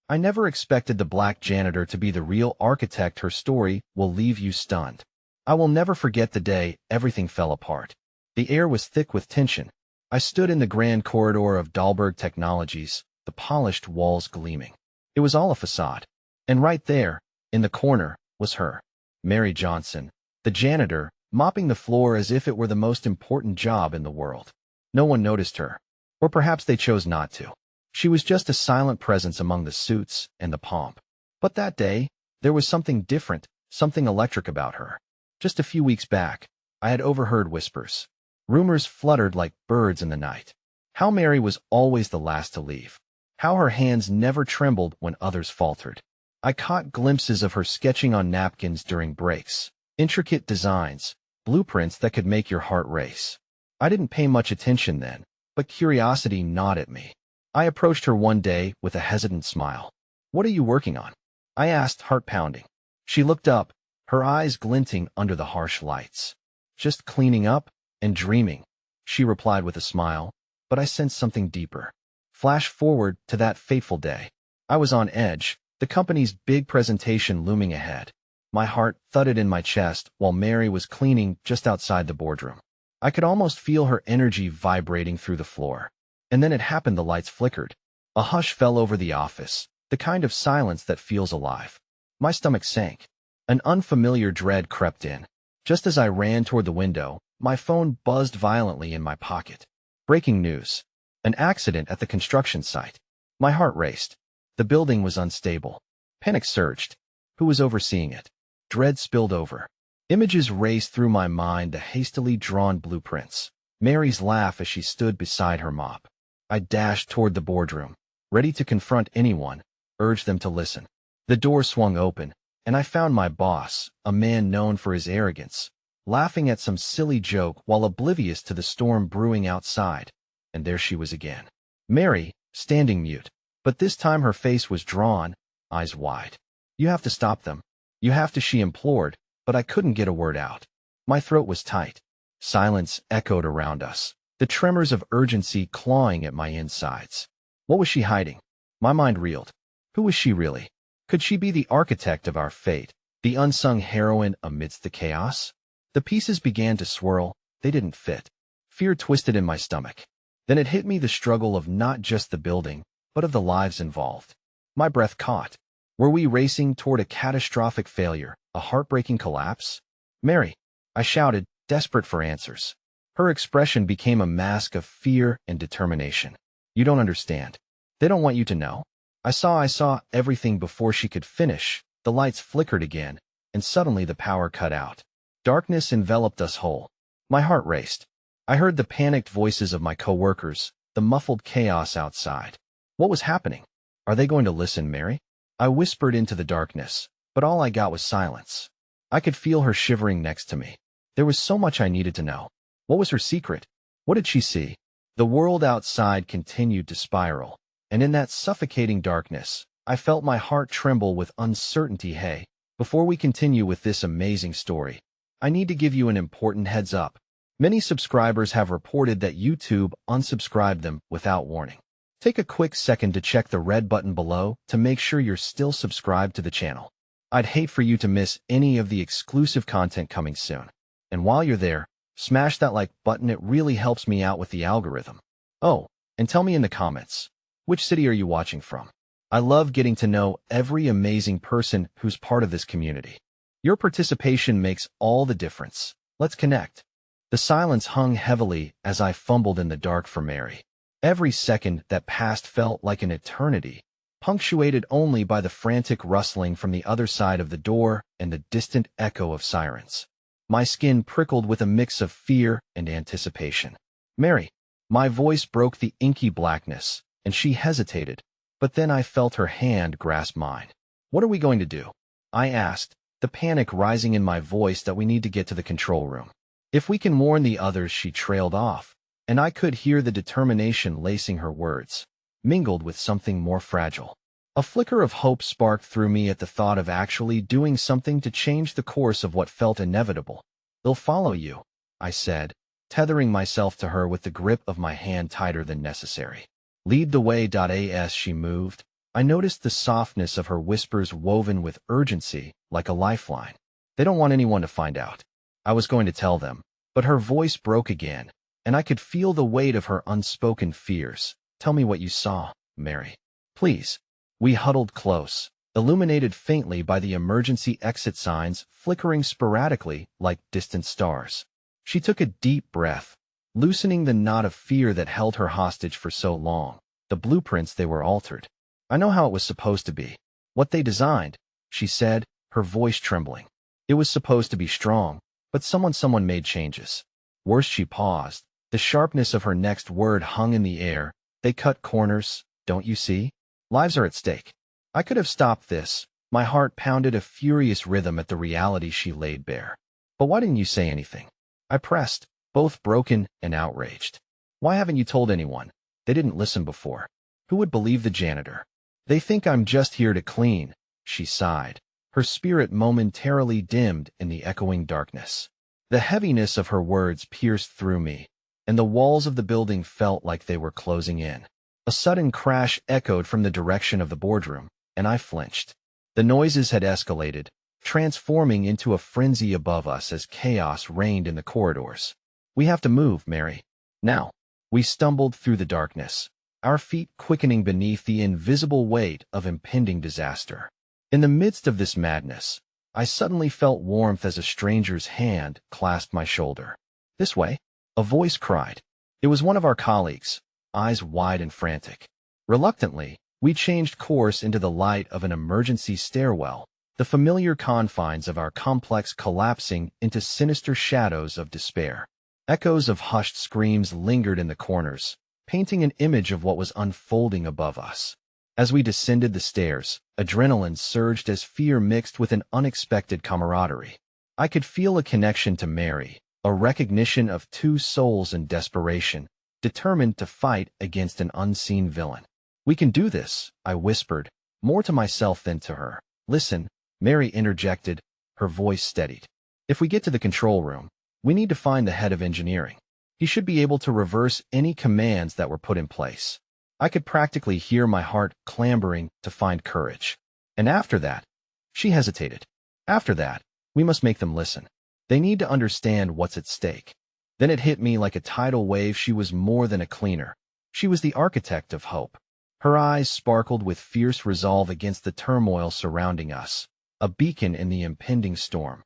I never expected the black janitor to be the real architect. Her story will leave you stunned. I will never forget the day everything fell apart. The air was thick with tension. I stood in the grand corridor of Dahlberg Technologies, the polished walls gleaming. It was all a facade. And right there, in the corner, was her, Mary Johnson, the janitor, mopping the floor as if it were the most important job in the world. No one noticed her. Or perhaps they chose not to. She was just a silent presence among the suits and the pomp. But that day, there was something different, something electric about her. Just a few weeks back, I had overheard whispers. Rumors fluttered like birds in the night. How Mary was always the last to leave. How her hands never trembled when others faltered. I caught glimpses of her sketching on napkins during breaks. Intricate designs, blueprints that could make your heart race. I didn't pay much attention then, but curiosity gnawed at me. I approached her one day with a hesitant smile. "What are you working on?" I asked, heart pounding. She looked up, her eyes glinting under the harsh lights. "Just cleaning up and dreaming," she replied with a smile, but I sensed something deeper. Flash forward to that fateful day. I was on edge, the company's big presentation looming ahead. My heart thudded in my chest while Mary was cleaning just outside the boardroom. I could almost feel her energy vibrating through the floor. And then it happened. The lights flickered. A hush fell over the office, the kind of silence that feels alive. My stomach sank. An unfamiliar dread crept in. Just as I ran toward the window, my phone buzzed violently in my pocket. Breaking news. An accident at the construction site. My heart raced. The building was unstable. Panic surged. Who was overseeing it? Dread spilled over. Images raced through my mind, the hastily drawn blueprints. Mary's laugh as she stood beside her mop. I dashed toward the boardroom, ready to confront anyone, urge them to listen. The door swung open, and I found my boss, a man known for his arrogance, laughing at some silly joke while oblivious to the storm brewing outside. And there she was again. Mary, standing mute. But this time her face was drawn, eyes wide. "You have to stop them. You have to," she implored, but I couldn't get a word out. My throat was tight. Silence echoed around us, the tremors of urgency clawing at my insides. What was she hiding? My mind reeled. Who was she really? Could she be the architect of our fate, the unsung heroine amidst the chaos? The pieces began to swirl. They didn't fit. Fear twisted in my stomach. Then it hit me, the struggle of not just the building, but of the lives involved. My breath caught. Were we racing toward a catastrophic failure, a heartbreaking collapse? "Mary," I shouted, desperate for answers. Her expression became a mask of fear and determination. "You don't understand. They don't want you to know." I saw everything before she could finish. The lights flickered again, and suddenly the power cut out. Darkness enveloped us whole. My heart raced. I heard the panicked voices of my coworkers, the muffled chaos outside. What was happening? "Are they going to listen, Mary?" I whispered into the darkness, but all I got was silence. I could feel her shivering next to me. There was so much I needed to know. What was her secret? What did she see? The world outside continued to spiral, and in that suffocating darkness, I felt my heart tremble with uncertainty. Hey, before we continue with this amazing story, I need to give you an important heads up. Many subscribers have reported that YouTube unsubscribed them without warning. Take a quick second to check the red button below to make sure you're still subscribed to the channel. I'd hate for you to miss any of the exclusive content coming soon. And while you're there, smash that like button. It really helps me out with the algorithm. Oh, and tell me in the comments, which city are you watching from? I love getting to know every amazing person who's part of this community. Your participation makes all the difference. Let's connect. The silence hung heavily as I fumbled in the dark for Mary. Every second that passed felt like an eternity, punctuated only by the frantic rustling from the other side of the door and the distant echo of sirens. My skin prickled with a mix of fear and anticipation. "Mary," my voice broke the inky blackness, and she hesitated, but then I felt her hand grasp mine. "What are we going to do?" I asked, the panic rising in my voice. "That we need to get to the control room. If we can warn the others," she trailed off, and I could hear the determination lacing her words, mingled with something more fragile. A flicker of hope sparked through me at the thought of actually doing something to change the course of what felt inevitable. "They'll follow you," I said, tethering myself to her with the grip of my hand tighter than necessary. "Lead the way." As she moved, I noticed the softness of her whispers woven with urgency, like a lifeline. They don't want anyone to find out. I was going to tell them, but her voice broke again, and I could feel the weight of her unspoken fears. Tell me what you saw, Mary. Please. We huddled close, illuminated faintly by the emergency exit signs flickering sporadically like distant stars. She took a deep breath, loosening the knot of fear that held her hostage for so long. The blueprints, they were altered. I know how it was supposed to be. What they designed, she said, her voice trembling. It was supposed to be strong, but someone made changes. Worse, she paused. The sharpness of her next word hung in the air. They cut corners, don't you see? Lives are at stake. I could have stopped this. My heart pounded a furious rhythm at the reality she laid bare. But why didn't you say anything? I pressed, both broken and outraged. Why haven't you told anyone? They didn't listen before. Who would believe the janitor? They think I'm just here to clean, she sighed. Her spirit momentarily dimmed in the echoing darkness. The heaviness of her words pierced through me, and the walls of the building felt like they were closing in. A sudden crash echoed from the direction of the boardroom, and I flinched. The noises had escalated, transforming into a frenzy above us as chaos reigned in the corridors. We have to move, Mary. Now. We stumbled through the darkness, our feet quickening beneath the invisible weight of impending disaster. In the midst of this madness, I suddenly felt warmth as a stranger's hand clasped my shoulder. This way, a voice cried. It was one of our colleagues, eyes wide and frantic. Reluctantly, we changed course into the light of an emergency stairwell, the familiar confines of our complex collapsing into sinister shadows of despair. Echoes of hushed screams lingered in the corners, painting an image of what was unfolding above us. As we descended the stairs, adrenaline surged as fear mixed with an unexpected camaraderie. I could feel a connection to Mary, a recognition of two souls in desperation, determined to fight against an unseen villain. We can do this, I whispered, more to myself than to her. Listen, Mary interjected, her voice steadied. If we get to the control room, we need to find the head of engineering. He should be able to reverse any commands that were put in place. I could practically hear my heart clambering to find courage. And after that, she hesitated. After that, we must make them listen. They need to understand what's at stake. Then it hit me like a tidal wave. She was more than a cleaner. She was the architect of hope. Her eyes sparkled with fierce resolve against the turmoil surrounding us, a beacon in the impending storm.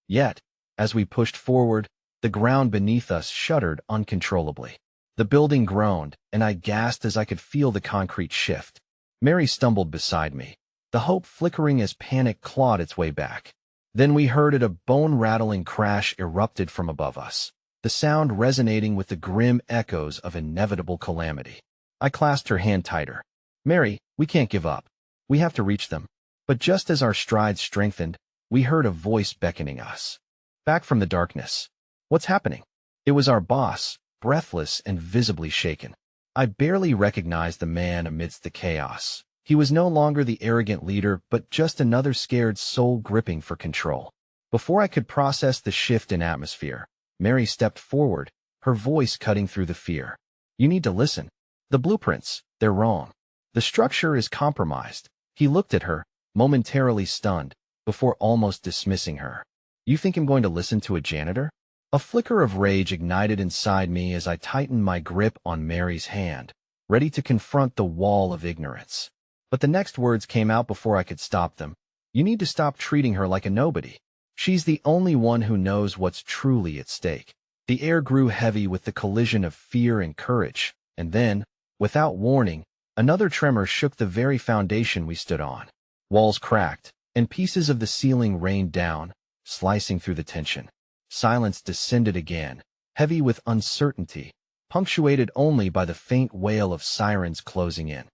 Yet, as we pushed forward, the ground beneath us shuddered uncontrollably. The building groaned, and I gasped as I could feel the concrete shift. Mary stumbled beside me, the hope flickering as panic clawed its way back. Then we heard it, a bone-rattling crash erupted from above us, the sound resonating with the grim echoes of inevitable calamity. I clasped her hand tighter. Mary, we can't give up. We have to reach them. But just as our strides strengthened, we heard a voice beckoning us. Back from the darkness. What's happening? It was our boss, breathless and visibly shaken. I barely recognized the man amidst the chaos. He was no longer the arrogant leader, but just another scared soul gripping for control. Before I could process the shift in atmosphere, Mary stepped forward, her voice cutting through the fear. You need to listen. The blueprints, they're wrong. The structure is compromised. He looked at her, momentarily stunned, before almost dismissing her. You think I'm going to listen to a janitor? A flicker of rage ignited inside me as I tightened my grip on Mary's hand, ready to confront the wall of ignorance. But the next words came out before I could stop them. You need to stop treating her like a nobody. She's the only one who knows what's truly at stake. The air grew heavy with the collision of fear and courage, and then, without warning, another tremor shook the very foundation we stood on. Walls cracked, and pieces of the ceiling rained down, slicing through the tension. Silence descended again, heavy with uncertainty, punctuated only by the faint wail of sirens closing in.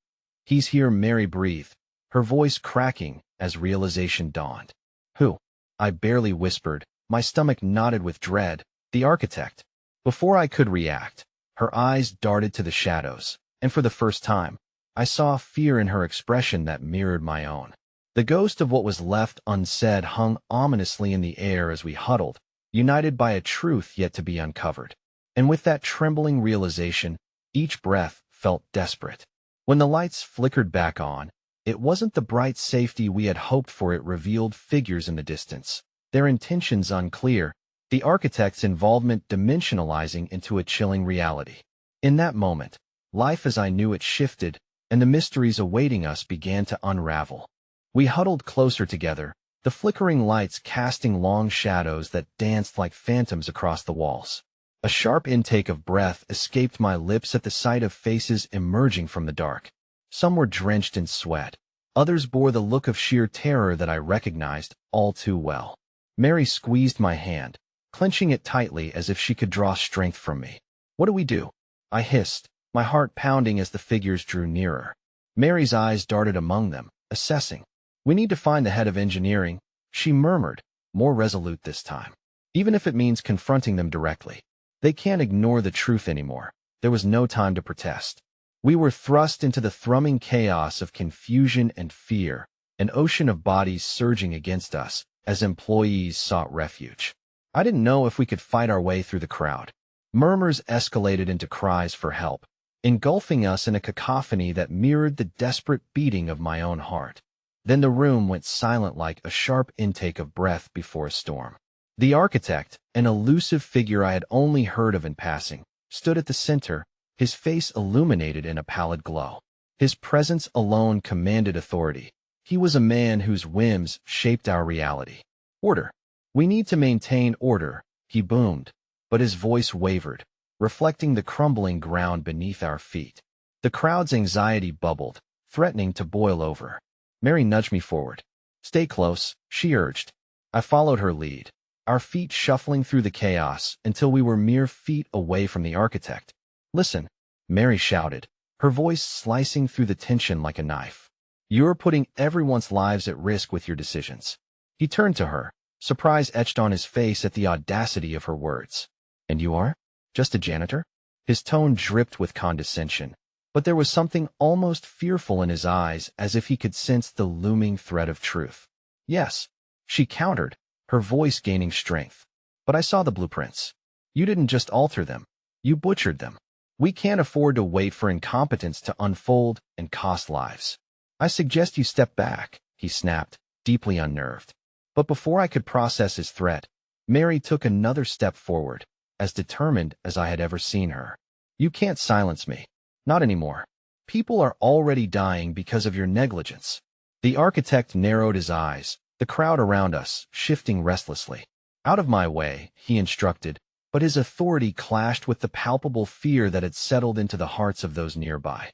He's here, Mary breathed, her voice cracking as realization dawned. Who? I barely whispered, my stomach knotted with dread. The architect. Before I could react, her eyes darted to the shadows, and for the first time, I saw fear in her expression that mirrored my own. The ghost of what was left unsaid hung ominously in the air as we huddled, united by a truth yet to be uncovered. And with that trembling realization, each breath felt desperate. When the lights flickered back on, It wasn't the bright safety we had hoped for. It revealed figures in the distance, their intentions unclear, the architect's involvement dimensionalizing into a chilling reality. In that moment, life as I knew it shifted, and the mysteries awaiting us began to unravel. We huddled closer together, the flickering lights casting long shadows that danced like phantoms across the walls. A sharp intake of breath escaped my lips at the sight of faces emerging from the dark. Some were drenched in sweat. Others bore the look of sheer terror that I recognized all too well. Mary squeezed my hand, clenching it tightly as if she could draw strength from me. "What do we do?" I hissed, my heart pounding as the figures drew nearer. Mary's eyes darted among them, assessing. "We need to find the head of engineering," she murmured, more resolute this time. "Even if it means confronting them directly. They can't ignore the truth anymore." There was no time to protest. We were thrust into the thrumming chaos of confusion and fear, an ocean of bodies surging against us as employees sought refuge. I didn't know if we could fight our way through the crowd. Murmurs escalated into cries for help, engulfing us in a cacophony that mirrored the desperate beating of my own heart. Then the room went silent like a sharp intake of breath before a storm. The architect, an elusive figure I had only heard of in passing, stood at the center, his face illuminated in a pallid glow. His presence alone commanded authority. He was a man whose whims shaped our reality. "Order. We need to maintain order," he boomed, but his voice wavered, reflecting the crumbling ground beneath our feet. The crowd's anxiety bubbled, threatening to boil over. Mary nudged me forward. "Stay close," she urged. I followed her lead, our feet shuffling through the chaos until we were mere feet away from the architect. "Listen," Mary shouted, her voice slicing through the tension like a knife. "You're putting everyone's lives at risk with your decisions." He turned to her, surprise etched on his face at the audacity of her words. "And you are? Just a janitor?" His tone dripped with condescension, but there was something almost fearful in his eyes, as if he could sense the looming threat of truth. "Yes," she countered, her voice gaining strength. "But I saw the blueprints. You didn't just alter them. You butchered them. We can't afford to wait for incompetence to unfold and cost lives." "I suggest you step back," he snapped, deeply unnerved. But before I could process his threat, Mary took another step forward, as determined as I had ever seen her. "You can't silence me. Not anymore. People are already dying because of your negligence." The architect narrowed his eyes, the crowd around us shifting restlessly. "Out of my way," he instructed, but his authority clashed with the palpable fear that had settled into the hearts of those nearby.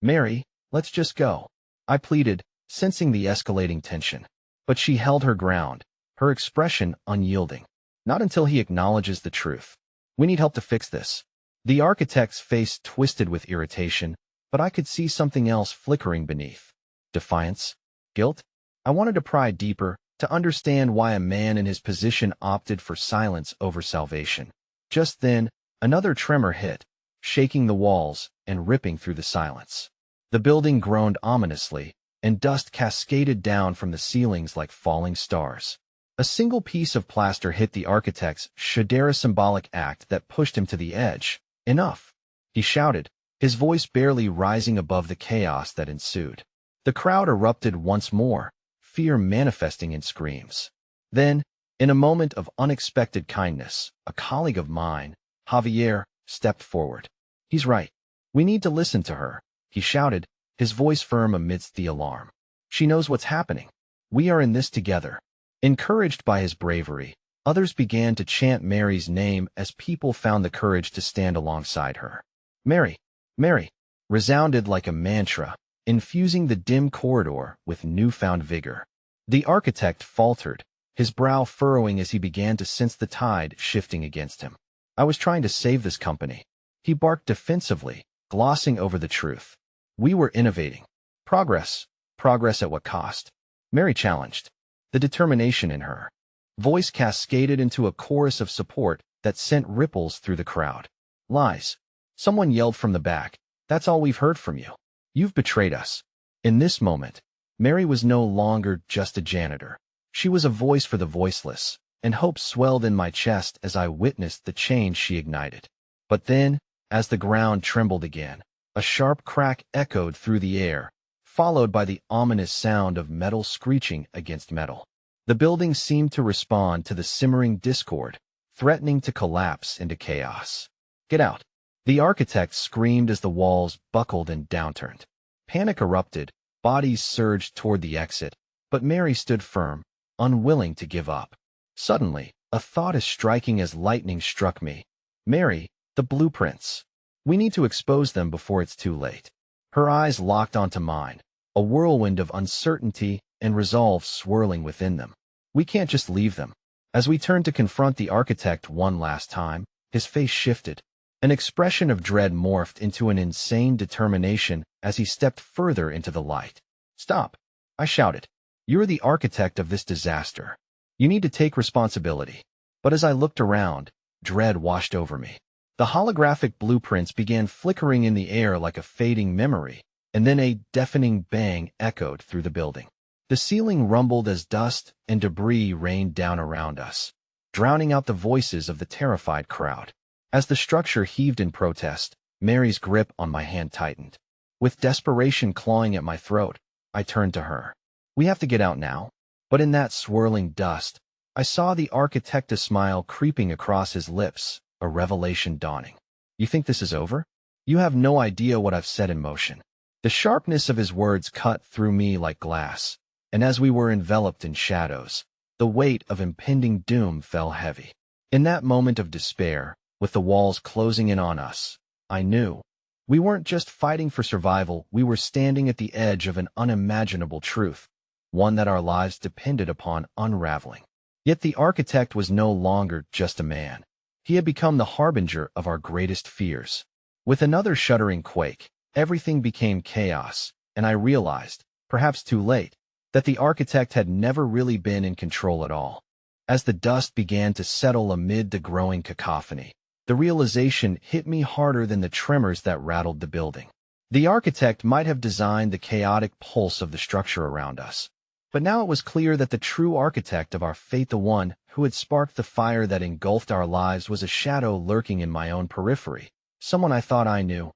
"Mary, let's just go," I pleaded, sensing the escalating tension. But she held her ground, her expression unyielding. "Not until he acknowledges the truth. We need help to fix this." The architect's face twisted with irritation, but I could see something else flickering beneath. Defiance? Guilt? I wanted to pry deeper, to understand why a man in his position opted for silence over salvation. Just then, another tremor hit, shaking the walls and ripping through the silence. The building groaned ominously, and dust cascaded down from the ceilings like falling stars. A single piece of plaster hit the architect's symbolic act that pushed him to the edge. "Enough," he shouted, his voice barely rising above the chaos that ensued. The crowd erupted once more, fear manifesting in screams. Then, in a moment of unexpected kindness, a colleague of mine, Javier, stepped forward. "He's right. We need to listen to her," he shouted, his voice firm amidst the alarm. "She knows what's happening. We are in this together." Encouraged by his bravery, others began to chant Mary's name as people found the courage to stand alongside her. "Mary, Mary," resounded like a mantra, infusing the dim corridor with newfound vigor. The architect faltered, his brow furrowing as he began to sense the tide shifting against him. "I was trying to save this company," he barked defensively, glossing over the truth. "We were innovating. Progress. Progress at what cost?" Mary challenged, the determination in her voice cascaded into a chorus of support that sent ripples through the crowd. "Lies," someone yelled from the back. "That's all we've heard from you. You've betrayed us." In this moment, Mary was no longer just a janitor. She was a voice for the voiceless, and hope swelled in my chest as I witnessed the change she ignited. But then, as the ground trembled again, a sharp crack echoed through the air, followed by the ominous sound of metal screeching against metal. The building seemed to respond to the simmering discord, threatening to collapse into chaos. "Get out!" The architect screamed as the walls buckled and downturned. Panic erupted, bodies surged toward the exit, but Mary stood firm, unwilling to give up. Suddenly, a thought as striking as lightning struck me. "Mary, the blueprints. We need to expose them before it's too late." Her eyes locked onto mine, a whirlwind of uncertainty and resolve swirling within them. "We can't just leave them." As we turned to confront the architect one last time, his face shifted. An expression of dread morphed into an insane determination as he stepped further into the light. "Stop!" I shouted. "You're the architect of this disaster. You need to take responsibility." But as I looked around, dread washed over me. The holographic blueprints began flickering in the air like a fading memory, and then a deafening bang echoed through the building. The ceiling rumbled as dust and debris rained down around us, drowning out the voices of the terrified crowd. As the structure heaved in protest, Mary's grip on my hand tightened. With desperation clawing at my throat, I turned to her. "We have to get out now." But in that swirling dust, I saw the architect's smile creeping across his lips, a revelation dawning. "You think this is over? You have no idea what I've set in motion." The sharpness of his words cut through me like glass, and as we were enveloped in shadows, the weight of impending doom fell heavy. In that moment of despair, with the walls closing in on us, I knew we weren't just fighting for survival, we were standing at the edge of an unimaginable truth, one that our lives depended upon unraveling. Yet the architect was no longer just a man. He had become the harbinger of our greatest fears. With another shuddering quake, everything became chaos, and I realized, perhaps too late, that the architect had never really been in control at all. As the dust began to settle amid the growing cacophony, the realization hit me harder than the tremors that rattled the building. The architect might have designed the chaotic pulse of the structure around us, but now it was clear that the true architect of our fate, the one who had sparked the fire that engulfed our lives, was a shadow lurking in my own periphery, someone I thought I knew.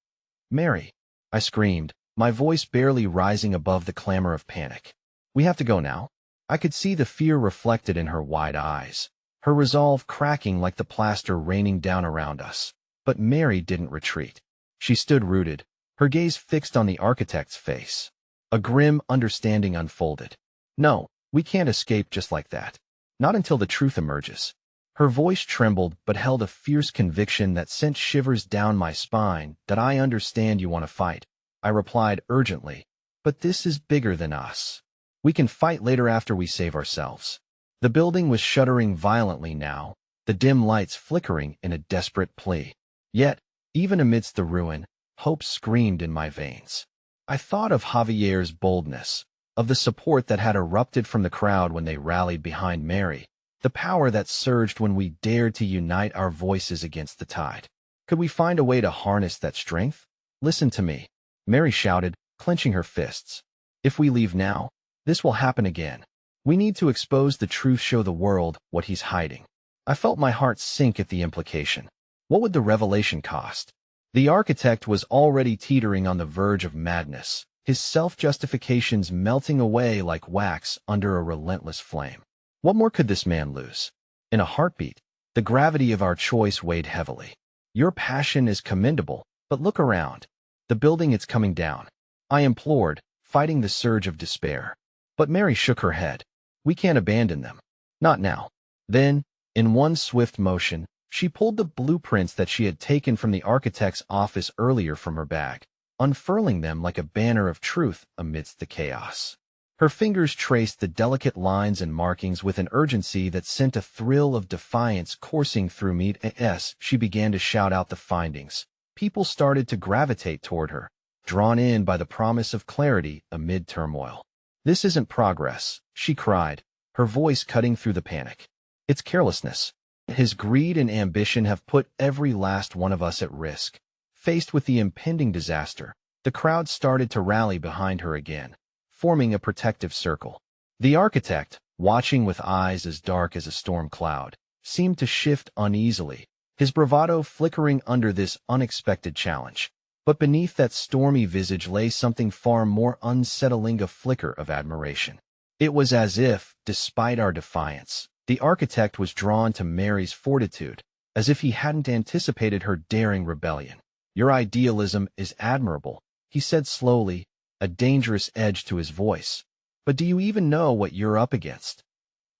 "Mary!" I screamed, my voice barely rising above the clamor of panic. "We have to go now." I could see the fear reflected in her wide eyes, her resolve cracking like the plaster raining down around us. But Mary didn't retreat. She stood rooted, her gaze fixed on the architect's face. A grim understanding unfolded. "No, we can't escape just like that. Not until the truth emerges." Her voice trembled but held a fierce conviction that sent shivers down my spine. "That I understand you want to fight," I replied urgently, "but this is bigger than us. We can fight later after we save ourselves." The building was shuddering violently now, the dim lights flickering in a desperate plea. Yet, even amidst the ruin, hope screamed in my veins. I thought of Javier's boldness, of the support that had erupted from the crowd when they rallied behind Mary, the power that surged when we dared to unite our voices against the tide. Could we find a way to harness that strength? "Listen to me," Mary shouted, clenching her fists. "If we leave now, this will happen again. We need to expose the truth, show the world what he's hiding." I felt my heart sink at the implication. What would the revelation cost? The architect was already teetering on the verge of madness, his self-justifications melting away like wax under a relentless flame. What more could this man lose? In a heartbeat, the gravity of our choice weighed heavily. "Your passion is commendable, but look around. The building, it's coming down," I implored, fighting the surge of despair. But Mary shook her head. "We can't abandon them. Not now." Then, in one swift motion, she pulled the blueprints that she had taken from the architect's office earlier from her bag, unfurling them like a banner of truth amidst the chaos. Her fingers traced the delicate lines and markings with an urgency that sent a thrill of defiance coursing through me. As she began to shout out the findings, people started to gravitate toward her, drawn in by the promise of clarity amid turmoil. "This isn't progress," she cried, her voice cutting through the panic. "It's carelessness. His greed and ambition have put every last one of us at risk." Faced with the impending disaster, the crowd started to rally behind her again, forming a protective circle. The architect, watching with eyes as dark as a storm cloud, seemed to shift uneasily, his bravado flickering under this unexpected challenge. But beneath that stormy visage lay something far more unsettling, a flicker of admiration. It was as if, despite our defiance, the architect was drawn to Mary's fortitude, as if he hadn't anticipated her daring rebellion. "Your idealism is admirable," he said slowly, a dangerous edge to his voice. "But do you even know what you're up against?"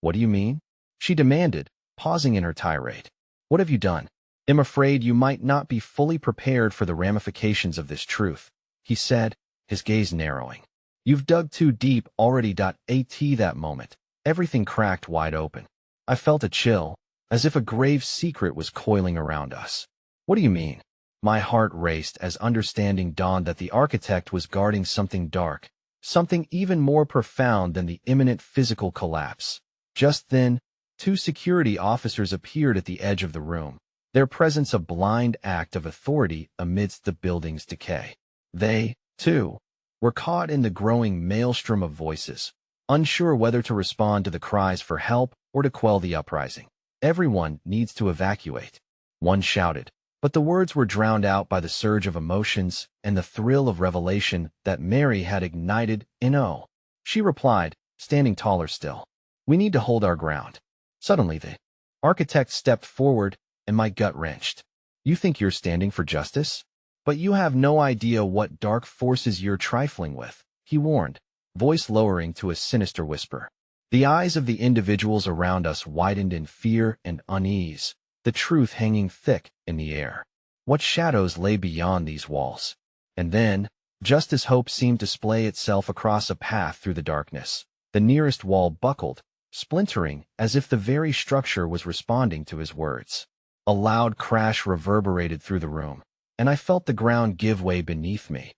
"What do you mean?" she demanded, pausing in her tirade. "What have you done?" "I'm afraid you might not be fully prepared for the ramifications of this truth," he said, his gaze narrowing. "You've dug too deep already." At that moment, everything cracked wide open. I felt a chill, as if a grave secret was coiling around us. "What do you mean?" My heart raced as understanding dawned that the architect was guarding something dark, something even more profound than the imminent physical collapse. Just then, two security officers appeared at the edge of the room, their presence a blind act of authority amidst the building's decay. They, too, were caught in the growing maelstrom of voices, unsure whether to respond to the cries for help or to quell the uprising. "Everyone needs to evacuate," one shouted, but the words were drowned out by the surge of emotions and the thrill of revelation that Mary had ignited in O. She replied, standing taller still, "We need to hold our ground." Suddenly the architect stepped forward, and my gut wrenched. "You think you're standing for justice? But you have no idea what dark forces you're trifling with," he warned, voice lowering to a sinister whisper. The eyes of the individuals around us widened in fear and unease, the truth hanging thick in the air. What shadows lay beyond these walls? And then, just as hope seemed to splay itself across a path through the darkness, the nearest wall buckled, splintering as if the very structure was responding to his words. A loud crash reverberated through the room, and I felt the ground give way beneath me.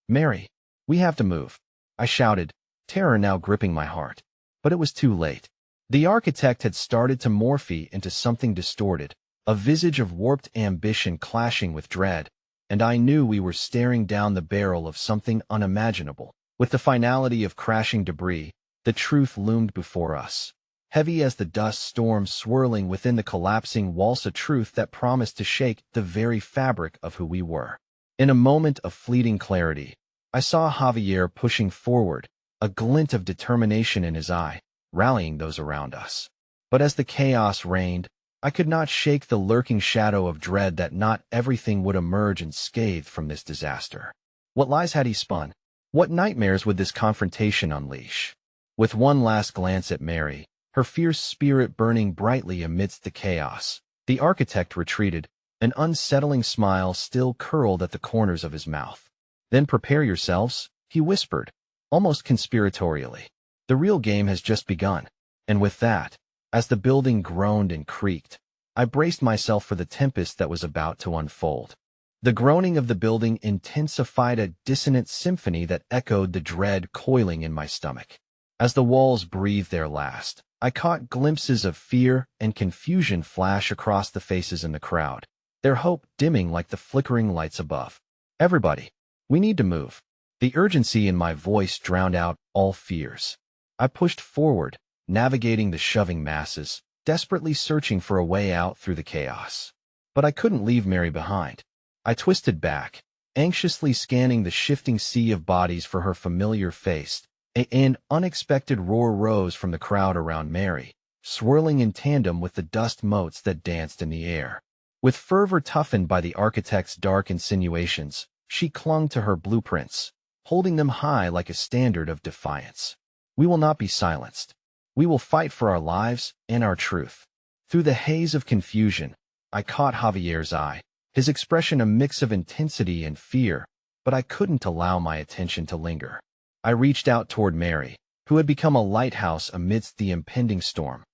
"Mary, we have to move," I shouted, terror now gripping my heart. But it was too late. The architect had started to morph into something distorted, a visage of warped ambition clashing with dread, and I knew we were staring down the barrel of something unimaginable. With the finality of crashing debris, the truth loomed before us, heavy as the dust storm swirling within the collapsing walls, a truth that promised to shake the very fabric of who we were. In a moment of fleeting clarity, I saw Javier pushing forward, a glint of determination in his eye, rallying those around us. But as the chaos reigned, I could not shake the lurking shadow of dread that not everything would emerge unscathed from this disaster. What lies had he spun? What nightmares would this confrontation unleash? With one last glance at Mary, her fierce spirit burning brightly amidst the chaos, the architect retreated, an unsettling smile still curled at the corners of his mouth. "Then prepare yourselves," he whispered, almost conspiratorially. "The real game has just begun." And with that, as the building groaned and creaked, I braced myself for the tempest that was about to unfold. The groaning of the building intensified, a dissonant symphony that echoed the dread coiling in my stomach. As the walls breathed their last, I caught glimpses of fear and confusion flash across the faces in the crowd, their hope dimming like the flickering lights above. "Everybody, we need to move." The urgency in my voice drowned out all fears. I pushed forward, navigating the shoving masses, desperately searching for a way out through the chaos. But I couldn't leave Mary behind. I twisted back, anxiously scanning the shifting sea of bodies for her familiar face. An unexpected roar rose from the crowd around Mary, swirling in tandem with the dust motes that danced in the air. With fervor toughened by the architect's dark insinuations, she clung to her blueprints, holding them high like a standard of defiance. "We will not be silenced. We will fight for our lives and our truth." Through the haze of confusion, I caught Javier's eye, his expression a mix of intensity and fear, but I couldn't allow my attention to linger. I reached out toward Mary, who had become a lighthouse amidst the impending storm.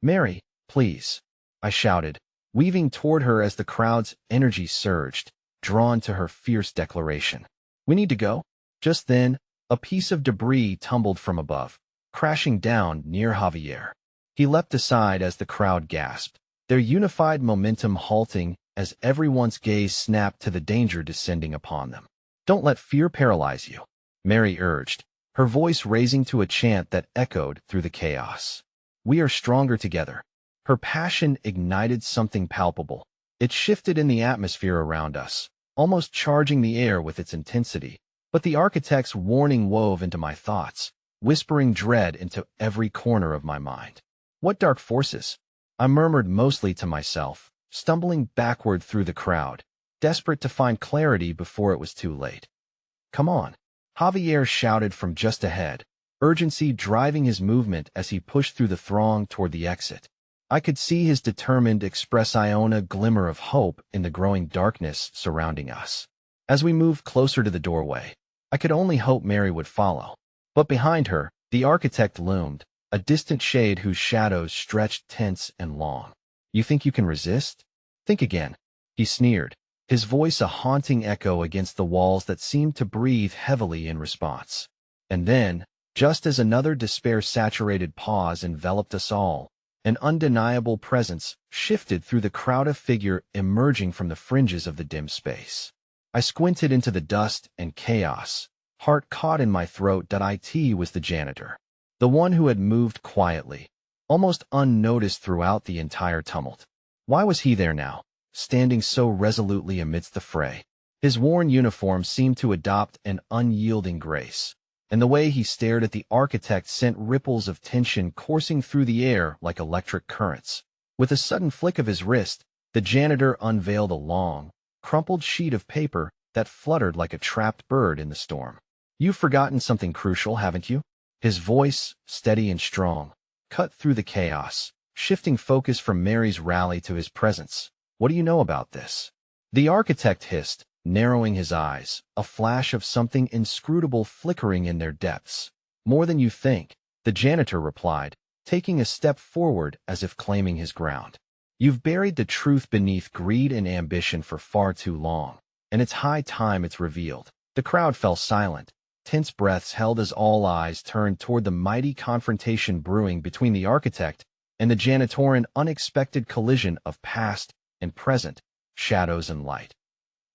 "Mary, please," I shouted, weaving toward her as the crowd's energy surged, drawn to her fierce declaration. "We need to go." Just then, a piece of debris tumbled from above, crashing down near Javier. He leapt aside as the crowd gasped, their unified momentum halting as everyone's gaze snapped to the danger descending upon them. "Don't let fear paralyze you," Mary urged, her voice raising to a chant that echoed through the chaos. "We are stronger together." Her passion ignited something palpable. It shifted in the atmosphere around us, almost charging the air with its intensity. But the architect's warning wove into my thoughts, whispering dread into every corner of my mind. What dark forces? I murmured mostly to myself, stumbling backward through the crowd, desperate to find clarity before it was too late. Come on, Javier shouted from just ahead, urgency driving his movement as he pushed through the throng toward the exit. I could see his determined expressiona glimmer of hope in the growing darkness surrounding us. As we moved closer to the doorway, I could only hope Mary would follow. But behind her, the architect loomed, a distant shade whose shadows stretched tense and long. You think you can resist? Think again, he sneered, his voice a haunting echo against the walls that seemed to breathe heavily in response. And then, just as another despair-saturated pause enveloped us all, an undeniable presence shifted through the crowd of figure emerging from the fringes of the dim space. I squinted into the dust and chaos, heart caught in my throat that it was the janitor, the one who had moved quietly, almost unnoticed throughout the entire tumult. Why was he there now, standing so resolutely amidst the fray? His worn uniform seemed to adopt an unyielding grace, and the way he stared at the architect sent ripples of tension coursing through the air like electric currents. With a sudden flick of his wrist, the janitor unveiled a long, crumpled sheet of paper that fluttered like a trapped bird in the storm. You've forgotten something crucial, haven't you? His voice, steady and strong, cut through the chaos, shifting focus from Mary's rally to his presence. What do you know about this? The architect hissed, narrowing his eyes, a flash of something inscrutable flickering in their depths. More than you think, the janitor replied, taking a step forward as if claiming his ground. You've buried the truth beneath greed and ambition for far too long, and it's high time it's revealed. The crowd fell silent, tense breaths held as all eyes turned toward the mighty confrontation brewing between the architect and the janitor, an unexpected collision of past and present, shadows and light.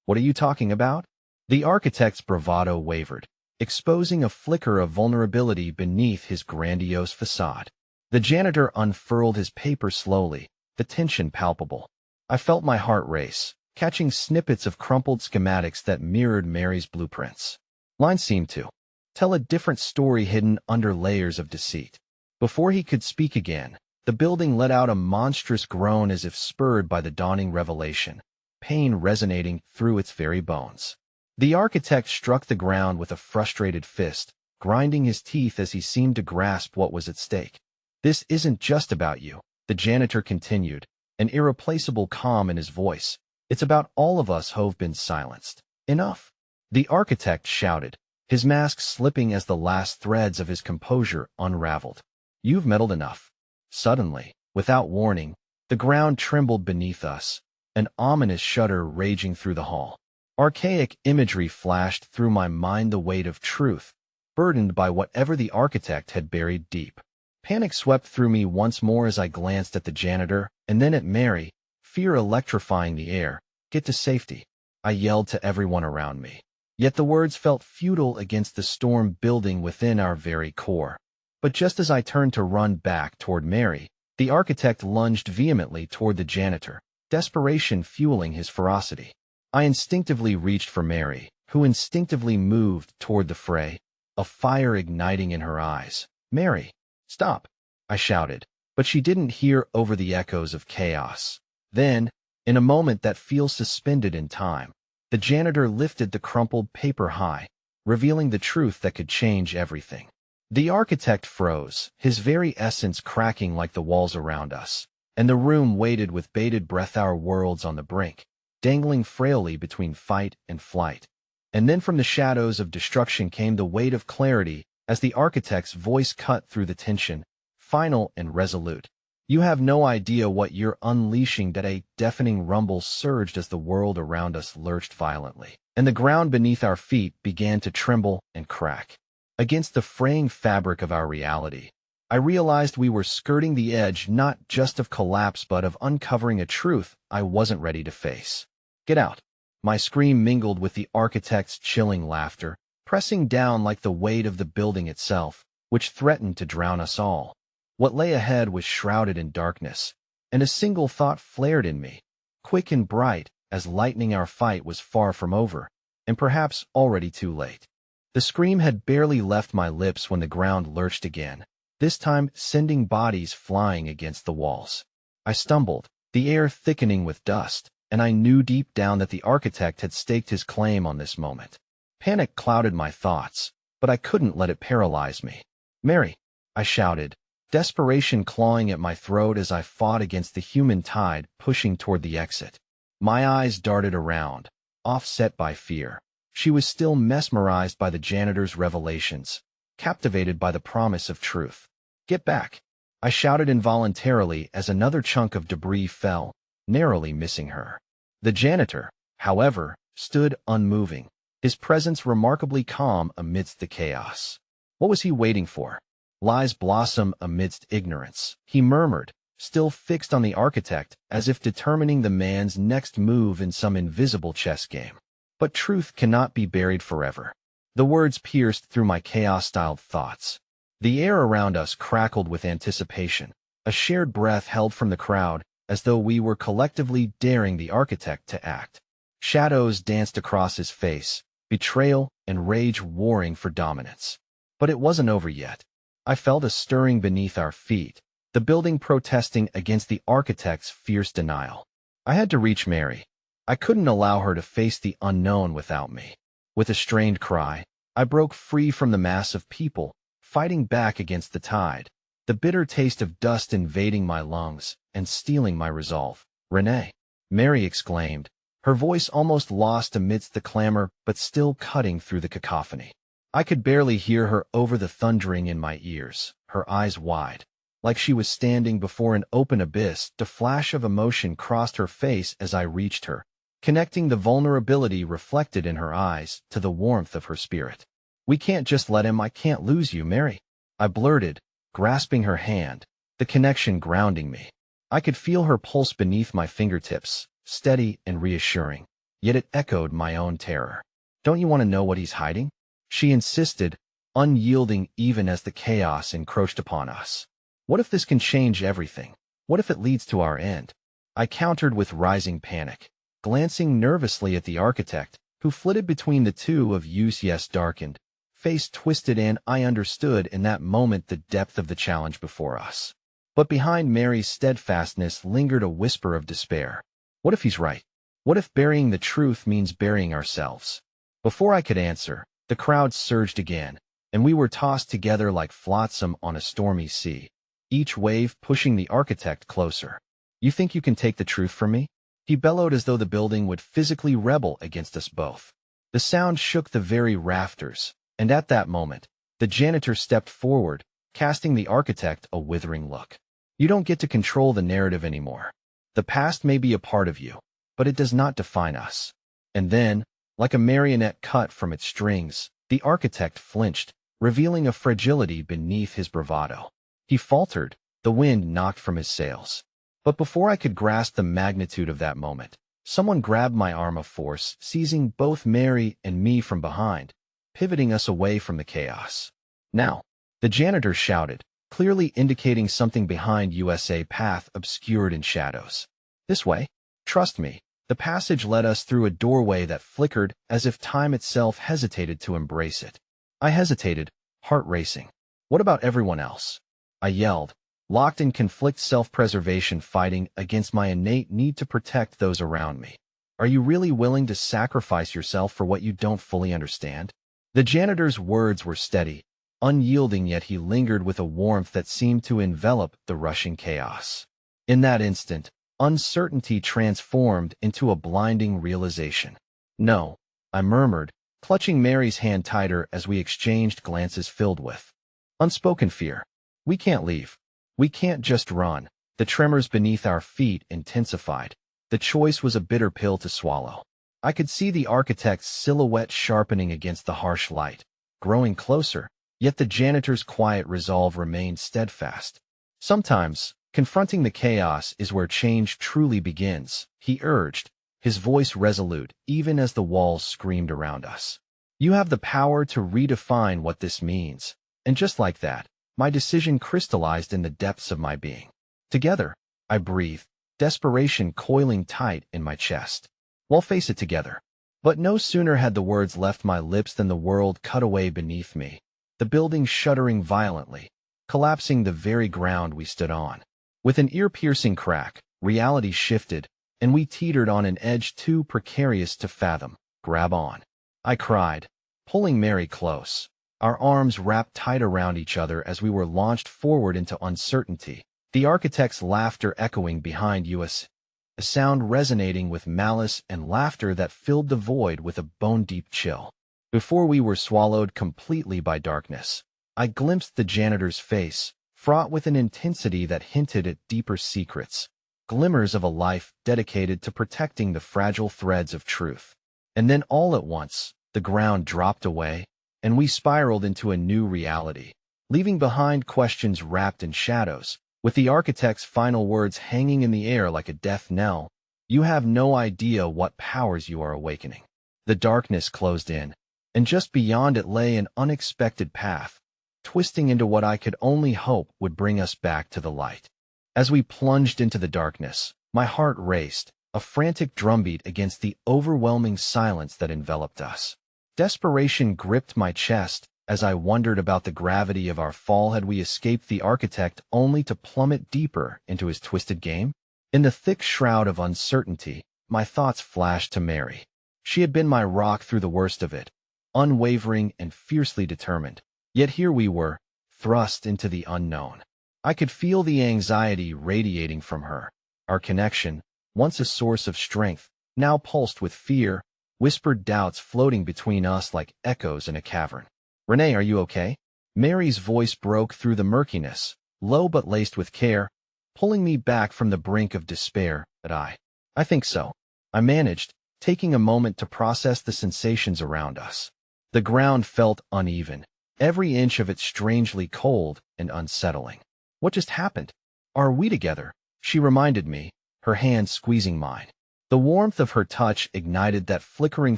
What are you talking about? The architect's bravado wavered, exposing a flicker of vulnerability beneath his grandiose facade. The janitor unfurled his paper slowly, the tension palpable. I felt my heart race, catching snippets of crumpled schematics that mirrored Mary's blueprints. Lines seemed to tell a different story hidden under layers of deceit. Before he could speak again, the building let out a monstrous groan as if spurred by the dawning revelation, pain resonating through its very bones. The architect struck the ground with a frustrated fist, grinding his teeth as he seemed to grasp what was at stake. This isn't just about you, the janitor continued, an irreplaceable calm in his voice. It's about all of us who've been silenced. Enough. The architect shouted, his mask slipping as the last threads of his composure unraveled. You've meddled enough. Suddenly, without warning, the ground trembled beneath us, an ominous shudder raging through the hall. Archaic imagery flashed through my mind, the weight of truth, burdened by whatever the architect had buried deep. Panic swept through me once more as I glanced at the janitor, and then at Mary, fear electrifying the air. Get to safety, I yelled to everyone around me. Yet the words felt futile against the storm building within our very core. But just as I turned to run back toward Mary, the architect lunged vehemently toward the janitor, desperation fueling his ferocity. I instinctively reached for Mary, who instinctively moved toward the fray, a fire igniting in her eyes. Mary, stop, I shouted, but she didn't hear over the echoes of chaos. Then, in a moment that feels suspended in time, the janitor lifted the crumpled paper high, revealing the truth that could change everything. The architect froze, his very essence cracking like the walls around us, and the room waited with bated breath, our worlds on the brink, dangling frailly between fight and flight. And then from the shadows of destruction came the weight of clarity as the architect's voice cut through the tension, final and resolute. You have no idea what you're unleashing. That a deafening rumble surged as the world around us lurched violently, and the ground beneath our feet began to tremble and crack. Against the fraying fabric of our reality, I realized we were skirting the edge not just of collapse but of uncovering a truth I wasn't ready to face. Get out! My scream mingled with the architect's chilling laughter, pressing down like the weight of the building itself, which threatened to drown us all. What lay ahead was shrouded in darkness, and a single thought flared in me, quick and bright as lightning our fight was far from over, and perhaps already too late. The scream had barely left my lips when the ground lurched again, this time sending bodies flying against the walls. I stumbled, the air thickening with dust, and I knew deep down that the architect had staked his claim on this moment. Panic clouded my thoughts, but I couldn't let it paralyze me. "Mary!" I shouted, desperation clawing at my throat as I fought against the human tide pushing toward the exit. My eyes darted around, offset by fear. She was still mesmerized by the janitor's revelations, captivated by the promise of truth. "Get back!" I shouted involuntarily as another chunk of debris fell, narrowly missing her. The janitor, however, stood unmoving, his presence remarkably calm amidst the chaos. What was he waiting for? Lies blossom amidst ignorance, he murmured, still fixed on the architect as if determining the man's next move in some invisible chess game. But truth cannot be buried forever. The words pierced through my chaos-styled thoughts. The air around us crackled with anticipation, a shared breath held from the crowd as though we were collectively daring the architect to act. Shadows danced across his face, betrayal and rage warring for dominance. But it wasn't over yet. I felt a stirring beneath our feet, the building protesting against the architect's fierce denial. I had to reach Mary. I couldn't allow her to face the unknown without me. With a strained cry, I broke free from the mass of people, fighting back against the tide, the bitter taste of dust invading my lungs and stealing my resolve. "Renee!" Mary exclaimed, her voice almost lost amidst the clamor but still cutting through the cacophony. I could barely hear her over the thundering in my ears, her eyes wide. Like she was standing before an open abyss, the flash of emotion crossed her face as I reached her, connecting the vulnerability reflected in her eyes to the warmth of her spirit. "We can't just let him. I can't lose you, Mary," I blurted, grasping her hand, the connection grounding me. I could feel her pulse beneath my fingertips, steady and reassuring, yet it echoed my own terror. "Don't you want to know what he's hiding?" she insisted, unyielding even as the chaos encroached upon us. "What if this can change everything? What if it leads to our end?" I countered with rising panic, glancing nervously at the architect, who flitted between the two of yes darkened, face twisted, and I understood in that moment the depth of the challenge before us. But behind Mary's steadfastness lingered a whisper of despair. What if he's right? What if burying the truth means burying ourselves? Before I could answer, the crowd surged again, and we were tossed together like flotsam on a stormy sea, each wave pushing the architect closer. "You think you can take the truth from me?" he bellowed as though the building would physically rebel against us both. The sound shook the very rafters, and at that moment, the janitor stepped forward, casting the architect a withering look. "You don't get to control the narrative anymore. The past may be a part of you, but it does not define us." And then, like a marionette cut from its strings, the architect flinched, revealing a fragility beneath his bravado. He faltered, the wind knocked from his sails. But before I could grasp the magnitude of that moment, someone grabbed my arm of force, seizing both Mary and me from behind, pivoting us away from the chaos. "Now!" the janitor shouted, clearly indicating something behind USA path obscured in shadows. "This way." Trust me, the passage led us through a doorway that flickered as if time itself hesitated to embrace it. I hesitated, heart racing. "What about everyone else?" I yelled, locked in conflict, self-preservation fighting against my innate need to protect those around me. "Are you really willing to sacrifice yourself for what you don't fully understand?" The janitor's words were steady, unyielding, yet he lingered with a warmth that seemed to envelop the rushing chaos. In that instant, uncertainty transformed into a blinding realization. "No," I murmured, clutching Mary's hand tighter as we exchanged glances filled with unspoken fear. "We can't leave. We can't just run." The tremors beneath our feet intensified. The choice was a bitter pill to swallow. I could see the architect's silhouette sharpening against the harsh light, growing closer, yet the janitor's quiet resolve remained steadfast. "Sometimes, confronting the chaos is where change truly begins," he urged, his voice resolute even as the walls screamed around us. "You have the power to redefine what this means." And just like that, my decision crystallized in the depths of my being. "Together," I breathed, desperation coiling tight in my chest. We'll face it together. But no sooner had the words left my lips than the world cut away beneath me, the building shuddering violently, collapsing the very ground we stood on. With an ear-piercing crack, reality shifted, and we teetered on an edge too precarious to fathom. Grab on, I cried, pulling Mary close, our arms wrapped tight around each other as we were launched forward into uncertainty, the architect's laughter echoing behind us, a sound resonating with malice and laughter that filled the void with a bone-deep chill. Before we were swallowed completely by darkness, I glimpsed the janitor's face, fraught with an intensity that hinted at deeper secrets, glimmers of a life dedicated to protecting the fragile threads of truth. And then all at once, the ground dropped away, and we spiraled into a new reality, leaving behind questions wrapped in shadows, with the architect's final words hanging in the air like a death knell. You have no idea what powers you are awakening. The darkness closed in, and just beyond it lay an unexpected path, twisting into what I could only hope would bring us back to the light. As we plunged into the darkness, my heart raced, a frantic drumbeat against the overwhelming silence that enveloped us. Desperation gripped my chest as I wondered about the gravity of our fall. Had we escaped the architect only to plummet deeper into his twisted game? In the thick shroud of uncertainty, my thoughts flashed to Mary. She had been my rock through the worst of it, unwavering and fiercely determined. Yet here we were, thrust into the unknown. I could feel the anxiety radiating from her. Our connection, once a source of strength, now pulsed with fear, whispered doubts floating between us like echoes in a cavern. Renee, are you okay? Mary's voice broke through the murkiness, low but laced with care, pulling me back from the brink of despair. I think so, I managed, taking a moment to process the sensations around us. The ground felt uneven, every inch of it strangely cold and unsettling. What just happened? Are we together? She reminded me, her hand squeezing mine. The warmth of her touch ignited that flickering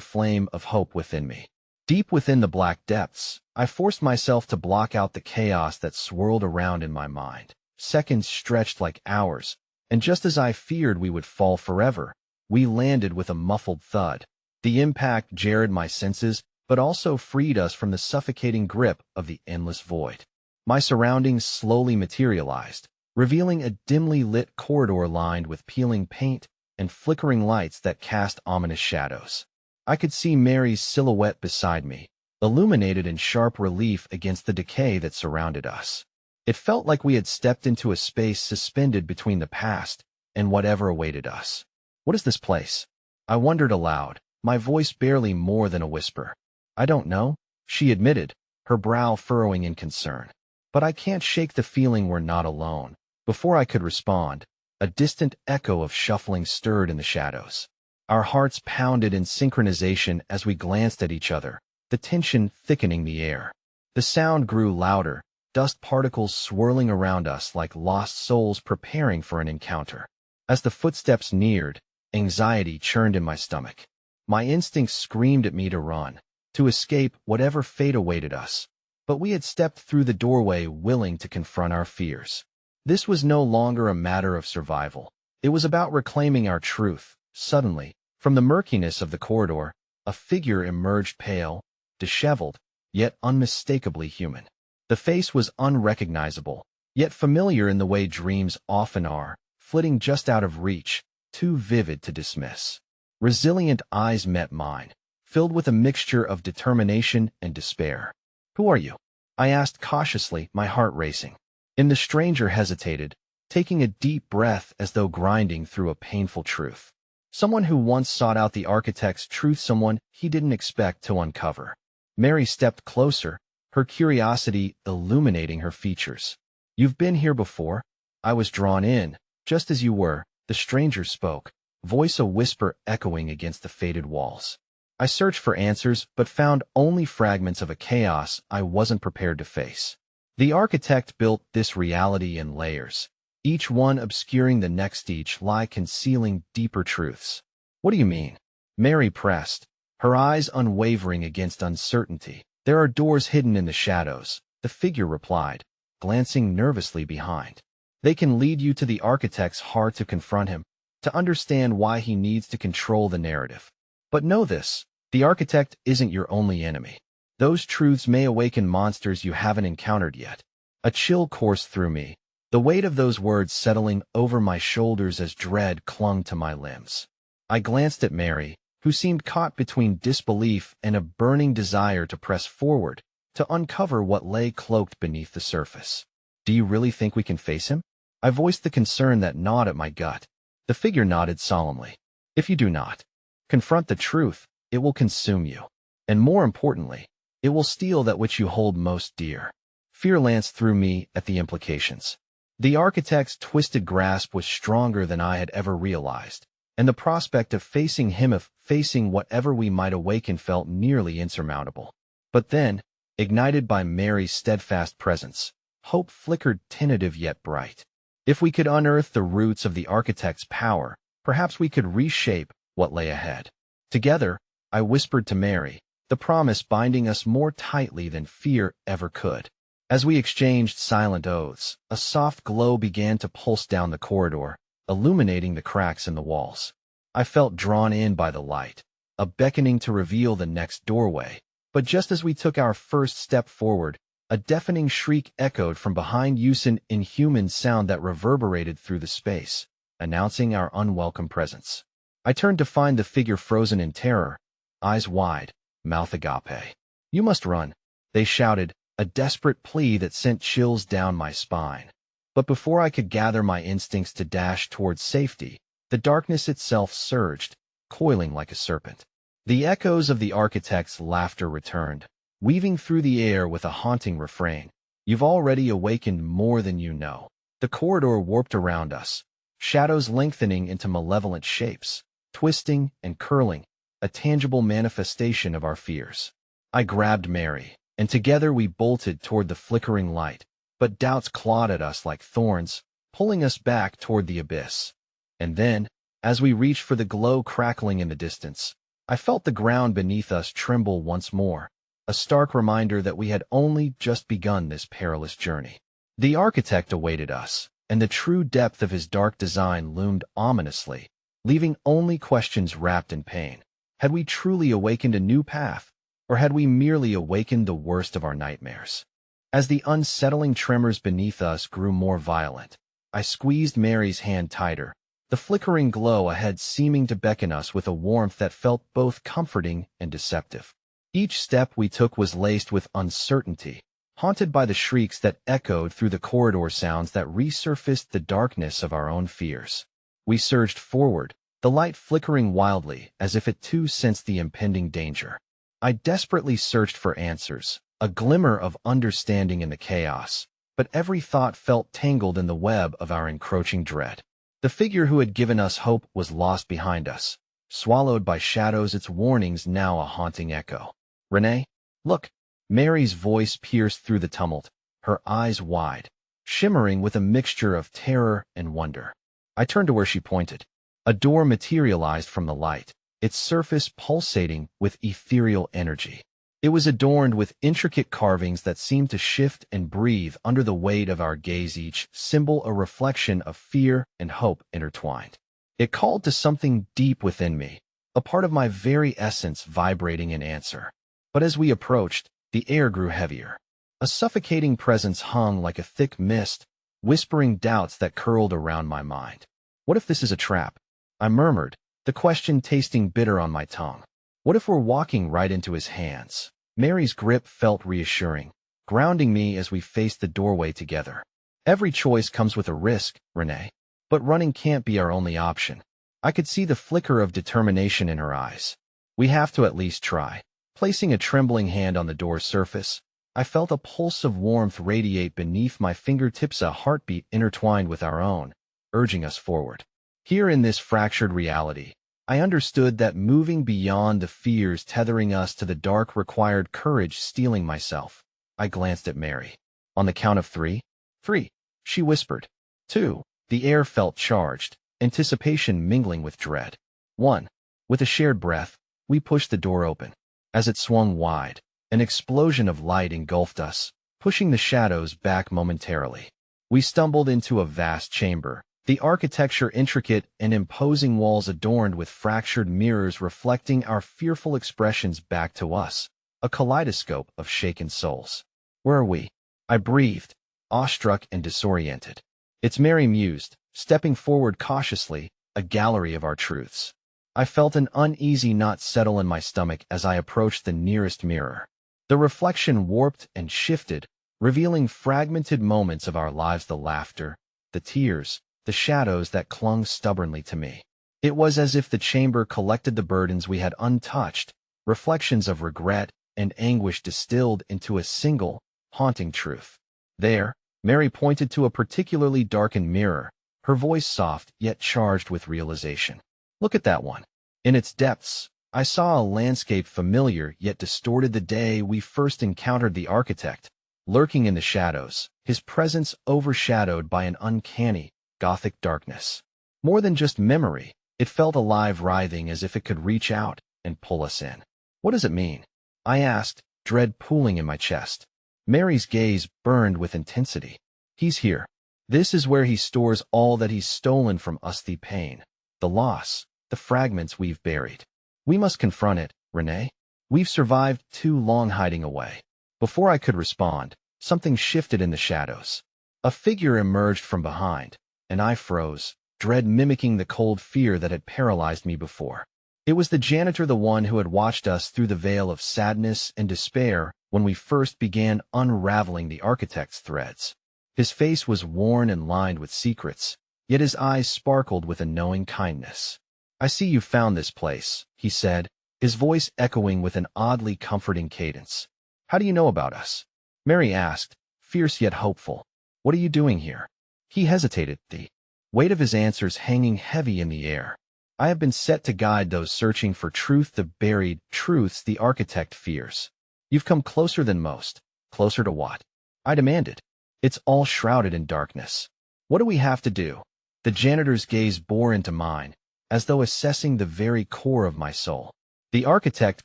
flame of hope within me. Deep within the black depths, I forced myself to block out the chaos that swirled around in my mind. Seconds stretched like hours, and just as I feared we would fall forever, we landed with a muffled thud. The impact jarred my senses, but also freed us from the suffocating grip of the endless void. My surroundings slowly materialized, revealing a dimly lit corridor lined with peeling paint and flickering lights that cast ominous shadows. I could see Mary's silhouette beside me, illuminated in sharp relief against the decay that surrounded us. It felt like we had stepped into a space suspended between the past and whatever awaited us. What is this place? I wondered aloud, my voice barely more than a whisper. I don't know, she admitted, her brow furrowing in concern. But I can't shake the feeling we're not alone. Before I could respond, a distant echo of shuffling stirred in the shadows. Our hearts pounded in synchronization as we glanced at each other, the tension thickening the air. The sound grew louder, dust particles swirling around us like lost souls preparing for an encounter. As the footsteps neared, anxiety churned in my stomach. My instincts screamed at me to run, to escape whatever fate awaited us. But we had stepped through the doorway willing to confront our fears. This was no longer a matter of survival. It was about reclaiming our truth. Suddenly, from the murkiness of the corridor, a figure emerged, pale, disheveled, yet unmistakably human. The face was unrecognizable, yet familiar in the way dreams often are, flitting just out of reach, too vivid to dismiss. Resilient eyes met mine, filled with a mixture of determination and despair. Who are you? I asked cautiously, my heart racing. And the stranger hesitated, taking a deep breath as though grinding through a painful truth. Someone who once sought out the architect's truth, someone he didn't expect to uncover. Mary stepped closer, her curiosity illuminating her features. You've been here before? I was drawn in, just as you were, the stranger spoke, voice a whisper echoing against the faded walls. I searched for answers, but found only fragments of a chaos I wasn't prepared to face. The architect built this reality in layers, each one obscuring the next, each lie concealing deeper truths. What do you mean? Mary pressed, her eyes unwavering against uncertainty. There are doors hidden in the shadows, the figure replied, glancing nervously behind. They can lead you to the architect's heart to confront him. to understand why he needs to control the narrative. But know this, the architect isn't your only enemy. Those truths may awaken monsters you haven't encountered yet. A chill coursed through me, the weight of those words settling over my shoulders as dread clung to my limbs. I glanced at Mary, who seemed caught between disbelief and a burning desire to press forward, to uncover what lay cloaked beneath the surface. Do you really think we can face him? I voiced the concern that gnawed at my gut. The figure nodded solemnly. If you do not confront the truth, it will consume you. And more importantly, it will steal that which you hold most dear. Fear lanced through me at the implications. The architect's twisted grasp was stronger than I had ever realized, and the prospect of facing him, of facing whatever we might awaken, felt nearly insurmountable. But then, ignited by Mary's steadfast presence, hope flickered, tentative yet bright. If we could unearth the roots of the architect's power, perhaps we could reshape what lay ahead. Together, I whispered to Mary, the promise binding us more tightly than fear ever could. As we exchanged silent oaths, a soft glow began to pulse down the corridor, illuminating the cracks in the walls. I felt drawn in by the light, a beckoning to reveal the next doorway. But just as we took our first step forward, a deafening shriek echoed from behind us, an inhuman sound that reverberated through the space, announcing our unwelcome presence. I turned to find the figure frozen in terror, eyes wide, mouth agape. "You must run," they shouted, a desperate plea that sent chills down my spine. But before I could gather my instincts to dash towards safety, the darkness itself surged, coiling like a serpent. The echoes of the architect's laughter returned, weaving through the air with a haunting refrain. "You've already awakened more than you know." The corridor warped around us, shadows lengthening into malevolent shapes, twisting and curling, a tangible manifestation of our fears. I grabbed Mary, and together we bolted toward the flickering light, but doubts clawed at us like thorns, pulling us back toward the abyss. And then, as we reached for the glow crackling in the distance, I felt the ground beneath us tremble once more, a stark reminder that we had only just begun this perilous journey. The architect awaited us, and the true depth of his dark design loomed ominously, leaving only questions wrapped in pain. Had we truly awakened a new path, or had we merely awakened the worst of our nightmares? As the unsettling tremors beneath us grew more violent, I squeezed Mary's hand tighter, the flickering glow ahead seeming to beckon us with a warmth that felt both comforting and deceptive. Each step we took was laced with uncertainty, haunted by the shrieks that echoed through the corridor, sounds that resurfaced the darkness of our own fears. We surged forward, the light flickering wildly as if it too sensed the impending danger. I desperately searched for answers, a glimmer of understanding in the chaos, but every thought felt tangled in the web of our encroaching dread. The figure who had given us hope was lost behind us, swallowed by shadows, its warnings now a haunting echo. "Renee, look!" Mary's voice pierced through the tumult, her eyes wide, shimmering with a mixture of terror and wonder. I turned to where she pointed. A door materialized from the light, its surface pulsating with ethereal energy. It was adorned with intricate carvings that seemed to shift and breathe under the weight of our gaze, each symbol a reflection of fear and hope intertwined. It called to something deep within me, a part of my very essence vibrating in answer. But as we approached, the air grew heavier. A suffocating presence hung like a thick mist, whispering doubts that curled around my mind. "What if this is a trap?" I murmured, the question tasting bitter on my tongue. "What if we're walking right into his hands?" Mary's grip felt reassuring, grounding me as we faced the doorway together. "Every choice comes with a risk, Renee. But running can't be our only option." I could see the flicker of determination in her eyes. "We have to at least try." Placing a trembling hand on the door's surface, I felt a pulse of warmth radiate beneath my fingertips, a heartbeat intertwined with our own, urging us forward. Here in this fractured reality, I understood that moving beyond the fears tethering us to the dark required courage. Steeling myself, I glanced at Mary. "On the count of three?" "Three," she whispered. "Two." The air felt charged, anticipation mingling with dread. "One." With a shared breath, we pushed the door open. As it swung wide, an explosion of light engulfed us, pushing the shadows back momentarily. We stumbled into a vast chamber, The architecture intricate and imposing walls adorned with fractured mirrors reflecting our fearful expressions back to us, a kaleidoscope of shaken souls. Where are we? I breathed, awestruck and disoriented. It's Mary mused, stepping forward cautiously, a gallery of our truths. I felt an uneasy knot settle in my stomach as I approached the nearest mirror. The reflection warped and shifted, revealing fragmented moments of our lives, the laughter, the tears, the shadows that clung stubbornly to me. It was as if the chamber collected the burdens we had untouched, reflections of regret and anguish distilled into a single, haunting truth. There, Mary pointed to a particularly darkened mirror, her voice soft yet charged with realization. Look at that one. In its depths, I saw a landscape familiar yet distorted the day we first encountered the architect, lurking in the shadows, his presence overshadowed by an uncanny, Gothic darkness. More than just memory, it felt alive, writhing as if it could reach out and pull us in. What does it mean? I asked, dread pooling in my chest. Mary's gaze burned with intensity. He's here. This is where he stores all that he's stolen from us, the pain, the loss, the fragments we've buried. We must confront it, Renee. We've survived too long hiding away. Before I could respond, something shifted in the shadows. A figure emerged from behind, and I froze, dread mimicking the cold fear that had paralyzed me before. It was the janitor, the one who had watched us through the veil of sadness and despair when we first began unraveling the architect's threads. His face was worn and lined with secrets, yet his eyes sparkled with a knowing kindness. I see you found this place, he said, his voice echoing with an oddly comforting cadence. How do you know about us? Mary asked, fierce yet hopeful. What are you doing here? He hesitated, the weight of his answers hanging heavy in the air. I have been set to guide those searching for truth, the buried truths the architect fears. You've come closer than most. Closer to what? I demanded. It's all shrouded in darkness. What do we have to do? The janitor's gaze bore into mine, as though assessing the very core of my soul. The architect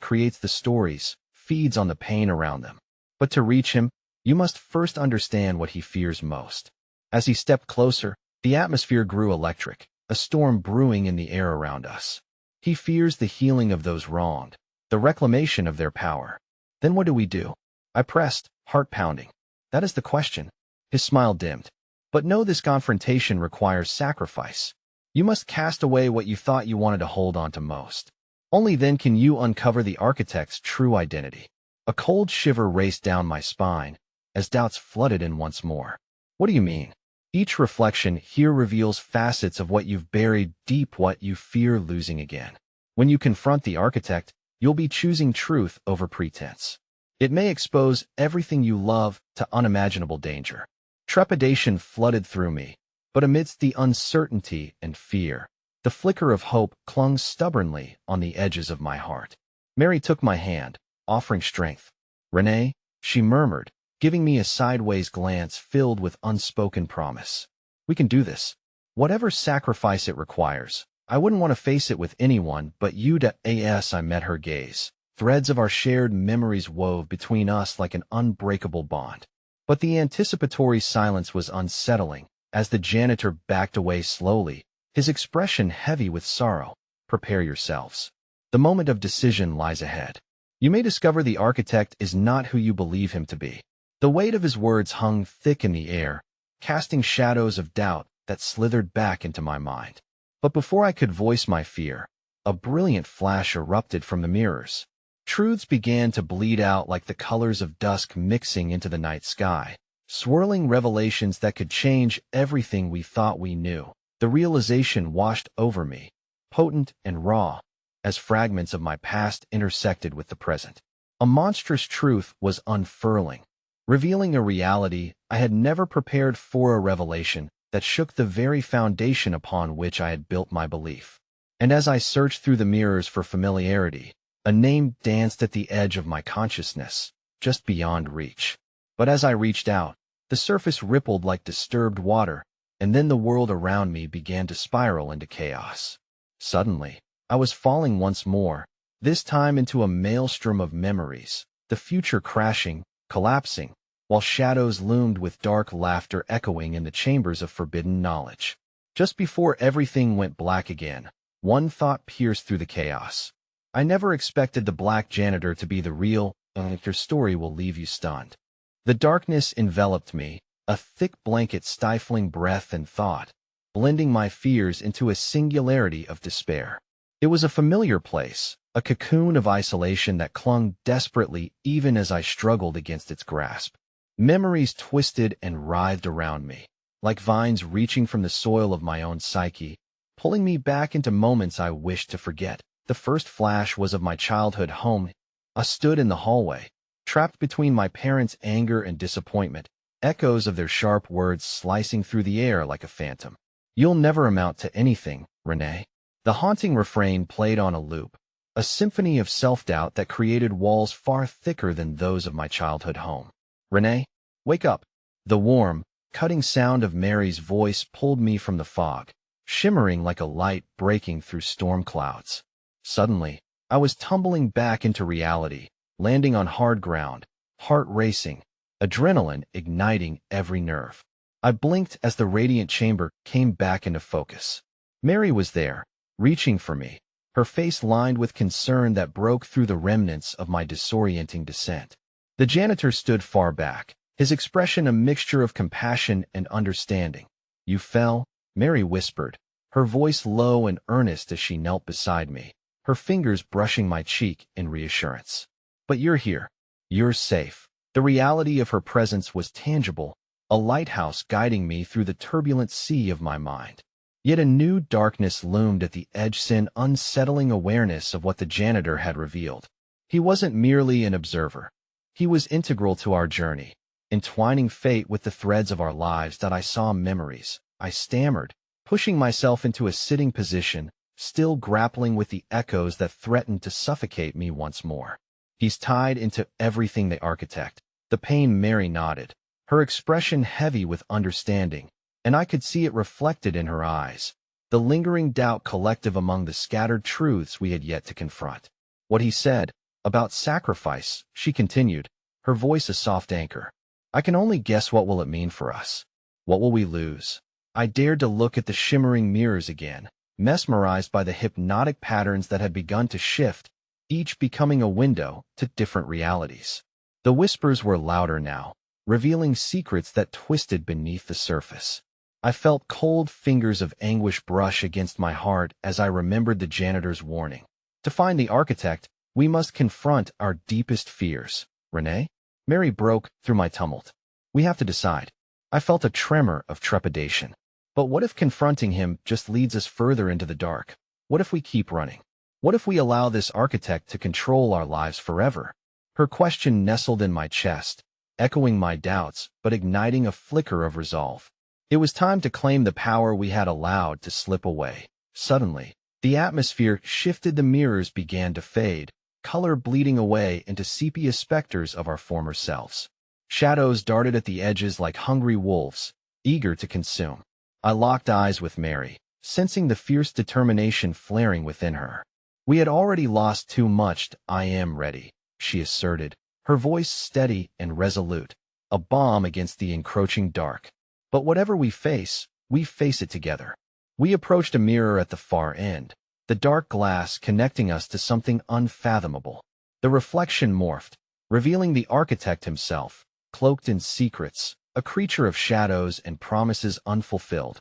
creates the stories, feeds on the pain around them. But to reach him, you must first understand what he fears most. As he stepped closer, the atmosphere grew electric, a storm brewing in the air around us. He fears the healing of those wronged, the reclamation of their power. Then what do we do? I pressed, heart pounding. That is the question. His smile dimmed. But no, this confrontation requires sacrifice. You must cast away what you thought you wanted to hold on to most. Only then can you uncover the architect's true identity. A cold shiver raced down my spine, as doubts flooded in once more. What do you mean? Each reflection here reveals facets of what you've buried deep, what you fear losing again. When you confront the architect, you'll be choosing truth over pretense. It may expose everything you love to unimaginable danger. Trepidation flooded through me, but amidst the uncertainty and fear, the flicker of hope clung stubbornly on the edges of my heart. Mary took my hand, offering strength. Renee, she murmured, giving me a sideways glance filled with unspoken promise. We can do this. Whatever sacrifice it requires. I wouldn't want to face it with anyone but you. I met her gaze. Threads of our shared memories wove between us like an unbreakable bond. But the anticipatory silence was unsettling as the janitor backed away slowly, his expression heavy with sorrow. Prepare yourselves. The moment of decision lies ahead. You may discover the architect is not who you believe him to be. The weight of his words hung thick in the air, casting shadows of doubt that slithered back into my mind. But before I could voice my fear, a brilliant flash erupted from the mirrors. Truths began to bleed out like the colors of dusk mixing into the night sky, swirling revelations that could change everything we thought we knew. The realization washed over me, potent and raw, as fragments of my past intersected with the present. A monstrous truth was unfurling, revealing a reality I had never prepared for, a revelation that shook the very foundation upon which I had built my belief. And as I searched through the mirrors for familiarity, a name danced at the edge of my consciousness, just beyond reach. But as I reached out, the surface rippled like disturbed water, and then the world around me began to spiral into chaos. Suddenly, I was falling once more, this time into a maelstrom of memories, the future crashing, collapsing, while shadows loomed with dark laughter echoing in the chambers of forbidden knowledge. Just before everything went black again, one thought pierced through the chaos. I never expected the black janitor to be the real, and your story will leave you stunned. The darkness enveloped me, a thick blanket stifling breath and thought, blending my fears into a singularity of despair. It was a familiar place, a cocoon of isolation that clung desperately even as I struggled against its grasp. Memories twisted and writhed around me, like vines reaching from the soil of my own psyche, pulling me back into moments I wished to forget. The first flash was of my childhood home. I stood in the hallway, trapped between my parents' anger and disappointment, echoes of their sharp words slicing through the air like a phantom. "You'll never amount to anything, Renee." The haunting refrain played on a loop, a symphony of self-doubt that created walls far thicker than those of my childhood home. "Renee, wake up." The warm, cutting sound of Mary's voice pulled me from the fog, shimmering like a light breaking through storm clouds. Suddenly, I was tumbling back into reality, landing on hard ground, heart racing, adrenaline igniting every nerve. I blinked as the radiant chamber came back into focus. Mary was there, reaching for me, her face lined with concern that broke through the remnants of my disorienting descent. The janitor stood far back, his expression a mixture of compassion and understanding. "You fell," Mary whispered, her voice low and earnest as she knelt beside me, her fingers brushing my cheek in reassurance. "But you're here. You're safe." The reality of her presence was tangible, a lighthouse guiding me through the turbulent sea of my mind. Yet a new darkness loomed at the edge, an unsettling awareness of what the janitor had revealed. He wasn't merely an observer. He was integral to our journey, entwining fate with the threads of our lives that I saw memories. I stammered, pushing myself into a sitting position, still grappling with the echoes that threatened to suffocate me once more. "He's tied into everything they architect." The pain. Mary nodded, her expression heavy with understanding, and I could see it reflected in her eyes, the lingering doubt collective among the scattered truths we had yet to confront. "What he said about sacrifice," she continued, her voice a soft anchor. "I can only guess what will it mean for us. What will we lose?" I dared to look at the shimmering mirrors again, mesmerized by the hypnotic patterns that had begun to shift, each becoming a window to different realities. The whispers were louder now, revealing secrets that twisted beneath the surface. I felt cold fingers of anguish brush against my heart as I remembered the janitor's warning. To find the architect, we must confront our deepest fears. "Renee?" Mary broke through my tumult. "We have to decide." I felt a tremor of trepidation. But what if confronting him just leads us further into the dark? What if we keep running? What if we allow this architect to control our lives forever? Her question nestled in my chest, echoing my doubts, but igniting a flicker of resolve. It was time to claim the power we had allowed to slip away. Suddenly, the atmosphere shifted, the mirrors began to fade, color bleeding away into sepia specters of our former selves. Shadows darted at the edges like hungry wolves, eager to consume. I locked eyes with Mary, sensing the fierce determination flaring within her. "We had already lost too much. I am ready," she asserted, her voice steady and resolute, a balm against the encroaching dark. "But whatever we face it together." We approached a mirror at the far end, the dark glass connecting us to something unfathomable. The reflection morphed, revealing the architect himself, cloaked in secrets, a creature of shadows and promises unfulfilled.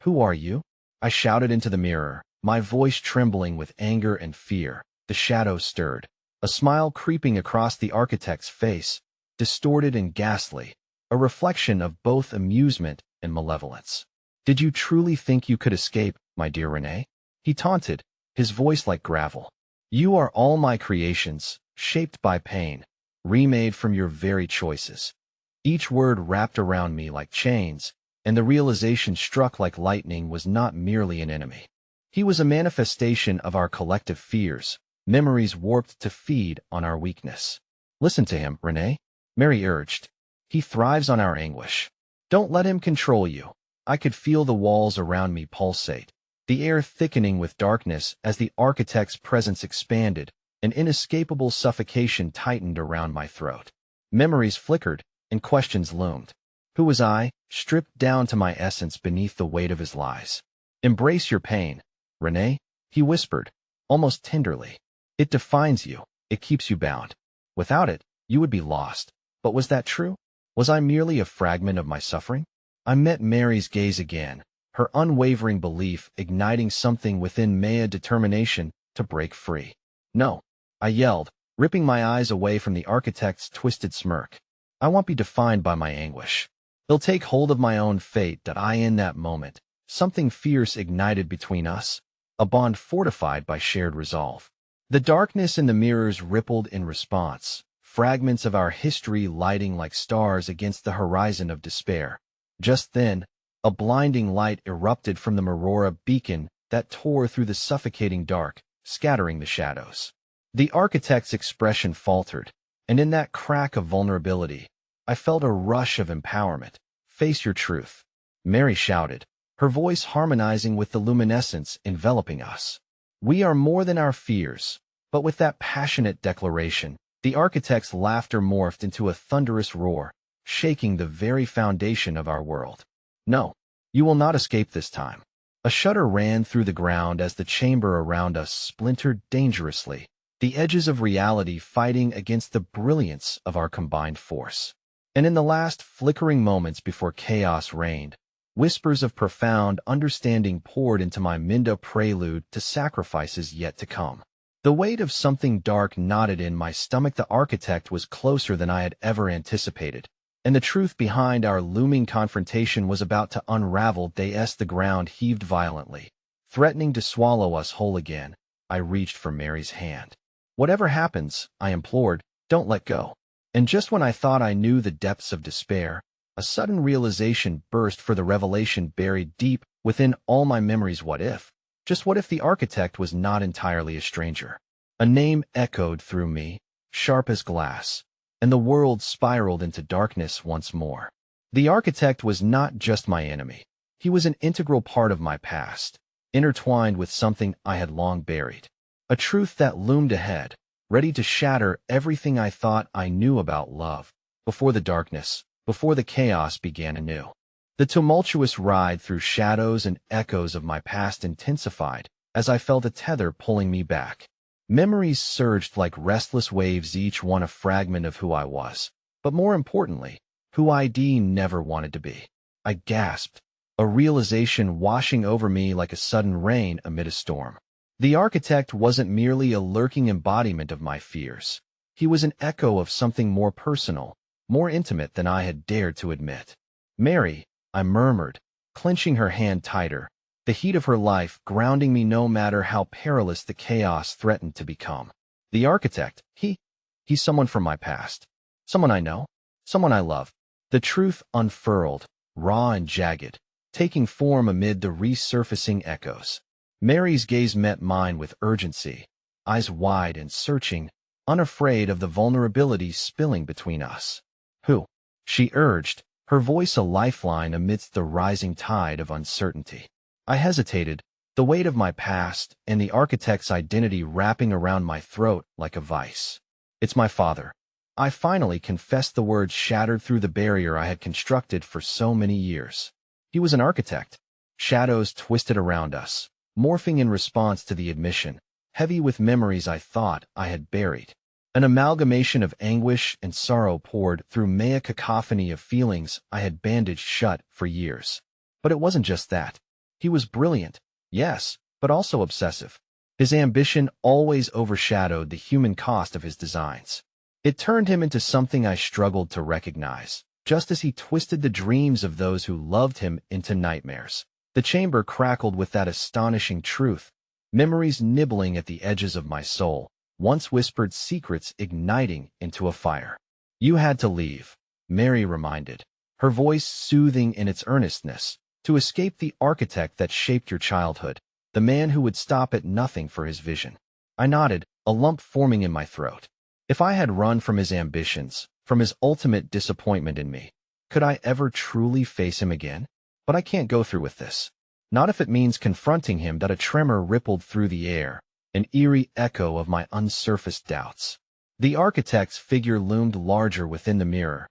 "Who are you?" I shouted into the mirror, my voice trembling with anger and fear. The shadow stirred, a smile creeping across the architect's face, distorted and ghastly, a reflection of both amusement and malevolence. "Did you truly think you could escape, my dear Renee?" He taunted, his voice like gravel. "You are all my creations, shaped by pain, remade from your very choices." Each word wrapped around me like chains, and the realization struck like lightning was not merely an enemy. He was a manifestation of our collective fears, memories warped to feed on our weakness. "Listen to him, Renee," Mary urged. "He thrives on our anguish. Don't let him control you." I could feel the walls around me pulsate, the air thickening with darkness as the architect's presence expanded, an inescapable suffocation tightened around my throat. Memories flickered, and questions loomed. Who was I, stripped down to my essence beneath the weight of his lies? Embrace your pain, Renee, he whispered, almost tenderly. It defines you. It keeps you bound. Without it, you would be lost. But was that true? Was I merely a fragment of my suffering? I met Mary's gaze again, her unwavering belief igniting something within Maya's determination to break free. No, I yelled, ripping my eyes away from the architect's twisted smirk. I won't be defined by my anguish. I'll take hold of my own fate. In that moment, something fierce ignited between us, a bond fortified by shared resolve. The darkness in the mirrors rippled in response, fragments of our history lighting like stars against the horizon of despair. Just then, a blinding light erupted from the Aurora beacon that tore through the suffocating dark, scattering the shadows. The architect's expression faltered, and in that crack of vulnerability, I felt a rush of empowerment. Face your truth, Mary shouted, her voice harmonizing with the luminescence enveloping us. We are more than our fears. But with that passionate declaration, the architect's laughter morphed into a thunderous roar, shaking the very foundation of our world. No, you will not escape this time. A shudder ran through the ground as the chamber around us splintered dangerously, the edges of reality fighting against the brilliance of our combined force. And in the last flickering moments before chaos reigned, whispers of profound understanding poured into my Minda prelude to sacrifices yet to come. The weight of something dark knotted in my stomach. The architect was closer than I had ever anticipated, and the truth behind our looming confrontation was about to unravel. The ground heaved violently, threatening to swallow us whole again. I reached for Mary's hand. Whatever happens, I implored, don't let go. And just when I thought I knew the depths of despair, a sudden realization burst, for the revelation buried deep within all my memories. What if? Just what if the architect was not entirely a stranger? A name echoed through me, sharp as glass, and the world spiraled into darkness once more. The architect was not just my enemy. He was an integral part of my past, intertwined with something I had long buried. A truth that loomed ahead, ready to shatter everything I thought I knew about love, before the darkness, before the chaos began anew. The tumultuous ride through shadows and echoes of my past intensified as I felt a tether pulling me back. Memories surged like restless waves, each one a fragment of who I was, but more importantly, who I never wanted to be. I gasped, a realization washing over me like a sudden rain amid a storm. The architect wasn't merely a lurking embodiment of my fears. He was an echo of something more personal, more intimate than I had dared to admit. Mary, I murmured, clenching her hand tighter, the heat of her life grounding me no matter how perilous the chaos threatened to become. The architect, he's someone from my past. Someone I know, someone I love. The truth unfurled, raw and jagged, taking form amid the resurfacing echoes. Mary's gaze met mine with urgency, eyes wide and searching, unafraid of the vulnerability spilling between us. Who? She urged, her voice a lifeline amidst the rising tide of uncertainty. I hesitated, the weight of my past and the architect's identity wrapping around my throat like a vice. It's my father. I finally confessed, the words shattered through the barrier I had constructed for so many years. He was an architect. Shadows twisted around us, morphing in response to the admission, heavy with memories I thought I had buried. An amalgamation of anguish and sorrow poured through a cacophony of feelings I had bandaged shut for years. But it wasn't just that. He was brilliant, yes, but also obsessive. His ambition always overshadowed the human cost of his designs. It turned him into something I struggled to recognize, just as he twisted the dreams of those who loved him into nightmares. The chamber crackled with that astonishing truth, memories nibbling at the edges of my soul, once whispered secrets igniting into a fire. You had to leave, Mary reminded, her voice soothing in its earnestness, to escape the architect that shaped your childhood, the man who would stop at nothing for his vision. I nodded, a lump forming in my throat. If I had run from his ambitions, from his ultimate disappointment in me, could I ever truly face him again? But I can't go through with this. Not if it means confronting him. A tremor rippled through the air, an eerie echo of my unsurfaced doubts. The architect's figure loomed larger within the mirror,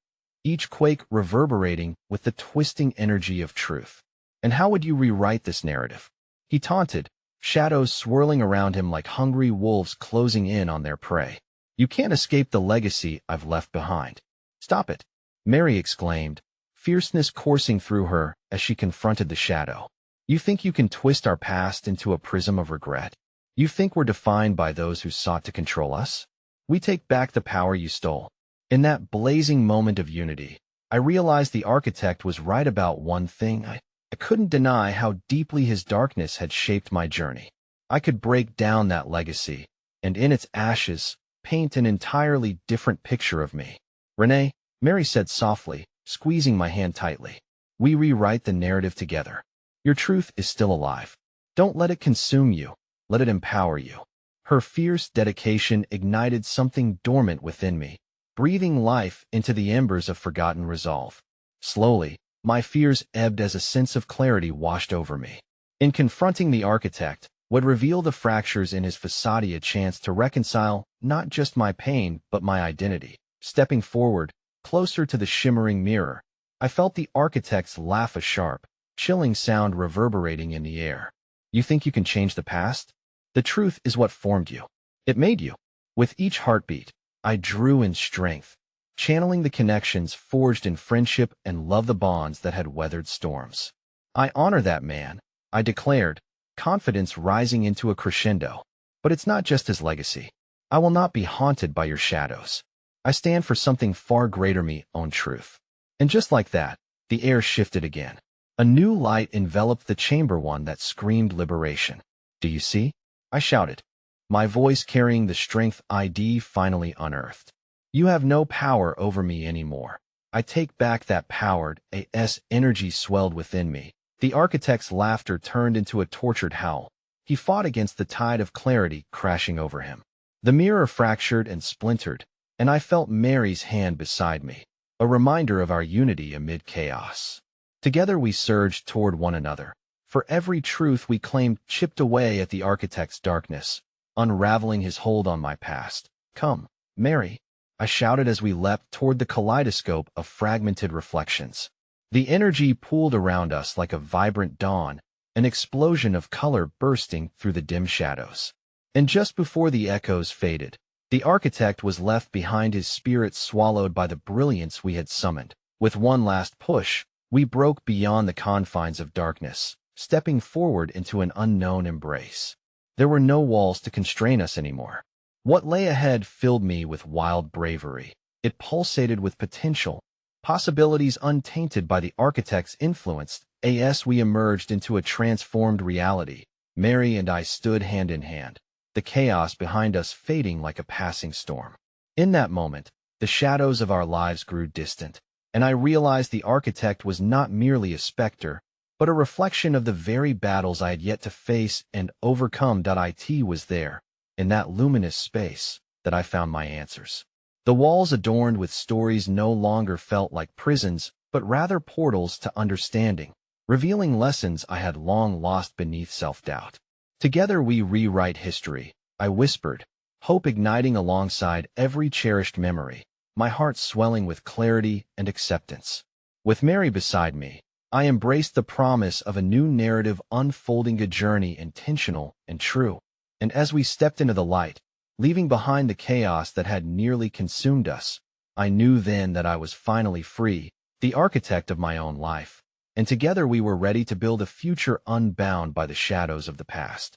each quake reverberating with the twisting energy of truth. And how would you rewrite this narrative? He taunted, shadows swirling around him like hungry wolves closing in on their prey. You can't escape the legacy I've left behind. Stop it, Mary exclaimed, fierceness coursing through her as she confronted the shadow. You think you can twist our past into a prism of regret? You think we're defined by those who sought to control us? We take back the power you stole. In that blazing moment of unity, I realized the architect was right about one thing. I couldn't deny how deeply his darkness had shaped my journey. I could break down that legacy, and in its ashes, paint an entirely different picture of me. Renee, Mary said softly, squeezing my hand tightly. We rewrite the narrative together. Your truth is still alive. Don't let it consume you. Let it empower you. Her fierce dedication ignited something dormant within me, breathing life into the embers of forgotten resolve. Slowly, my fears ebbed as a sense of clarity washed over me. In confronting the architect, would reveal the fractures in his facade a chance to reconcile not just my pain but my identity. Stepping forward, closer to the shimmering mirror, I felt the architect's laugh, a sharp, chilling sound reverberating in the air. You think you can change the past? The truth is what formed you. It made you. With each heartbeat, I drew in strength, channeling the connections forged in friendship and love, the bonds that had weathered storms. I honor that man, I declared, confidence rising into a crescendo. But it's not just his legacy. I will not be haunted by your shadows. I stand for something far greater, my own truth. And just like that, the air shifted again. A new light enveloped the chamber, one that screamed liberation. Do you see? I shouted, my voice carrying the strength I'd finally unearthed. You have no power over me anymore. I take back that power. As energy swelled within me. The architect's laughter turned into a tortured howl. He fought against the tide of clarity crashing over him. The mirror fractured and splintered, and I felt Mary's hand beside me, a reminder of our unity amid chaos. Together we surged toward one another, for every truth we claimed chipped away at the architect's darkness, unraveling his hold on my past. Come, Mary, I shouted as we leapt toward the kaleidoscope of fragmented reflections. The energy pooled around us like a vibrant dawn, an explosion of color bursting through the dim shadows. And just before the echoes faded, the architect was left behind, his spirit swallowed by the brilliance we had summoned. With one last push, we broke beyond the confines of darkness, stepping forward into an unknown embrace. There were no walls to constrain us anymore. What lay ahead filled me with wild bravery. It pulsated with potential, possibilities untainted by the architect's influence. As we emerged into a transformed reality, Mary and I stood hand in hand, the chaos behind us fading like a passing storm. In that moment, the shadows of our lives grew distant, and I realized the architect was not merely a specter, but a reflection of the very battles I had yet to face and overcome. It was there, in that luminous space, that I found my answers. The walls adorned with stories no longer felt like prisons, but rather portals to understanding, revealing lessons I had long lost beneath self-doubt. Together we rewrite history, I whispered, hope igniting alongside every cherished memory, my heart swelling with clarity and acceptance. With Mary beside me, I embraced the promise of a new narrative unfolding, a journey intentional and true. And as we stepped into the light, leaving behind the chaos that had nearly consumed us, I knew then that I was finally free, the architect of my own life. And together we were ready to build a future unbound by the shadows of the past.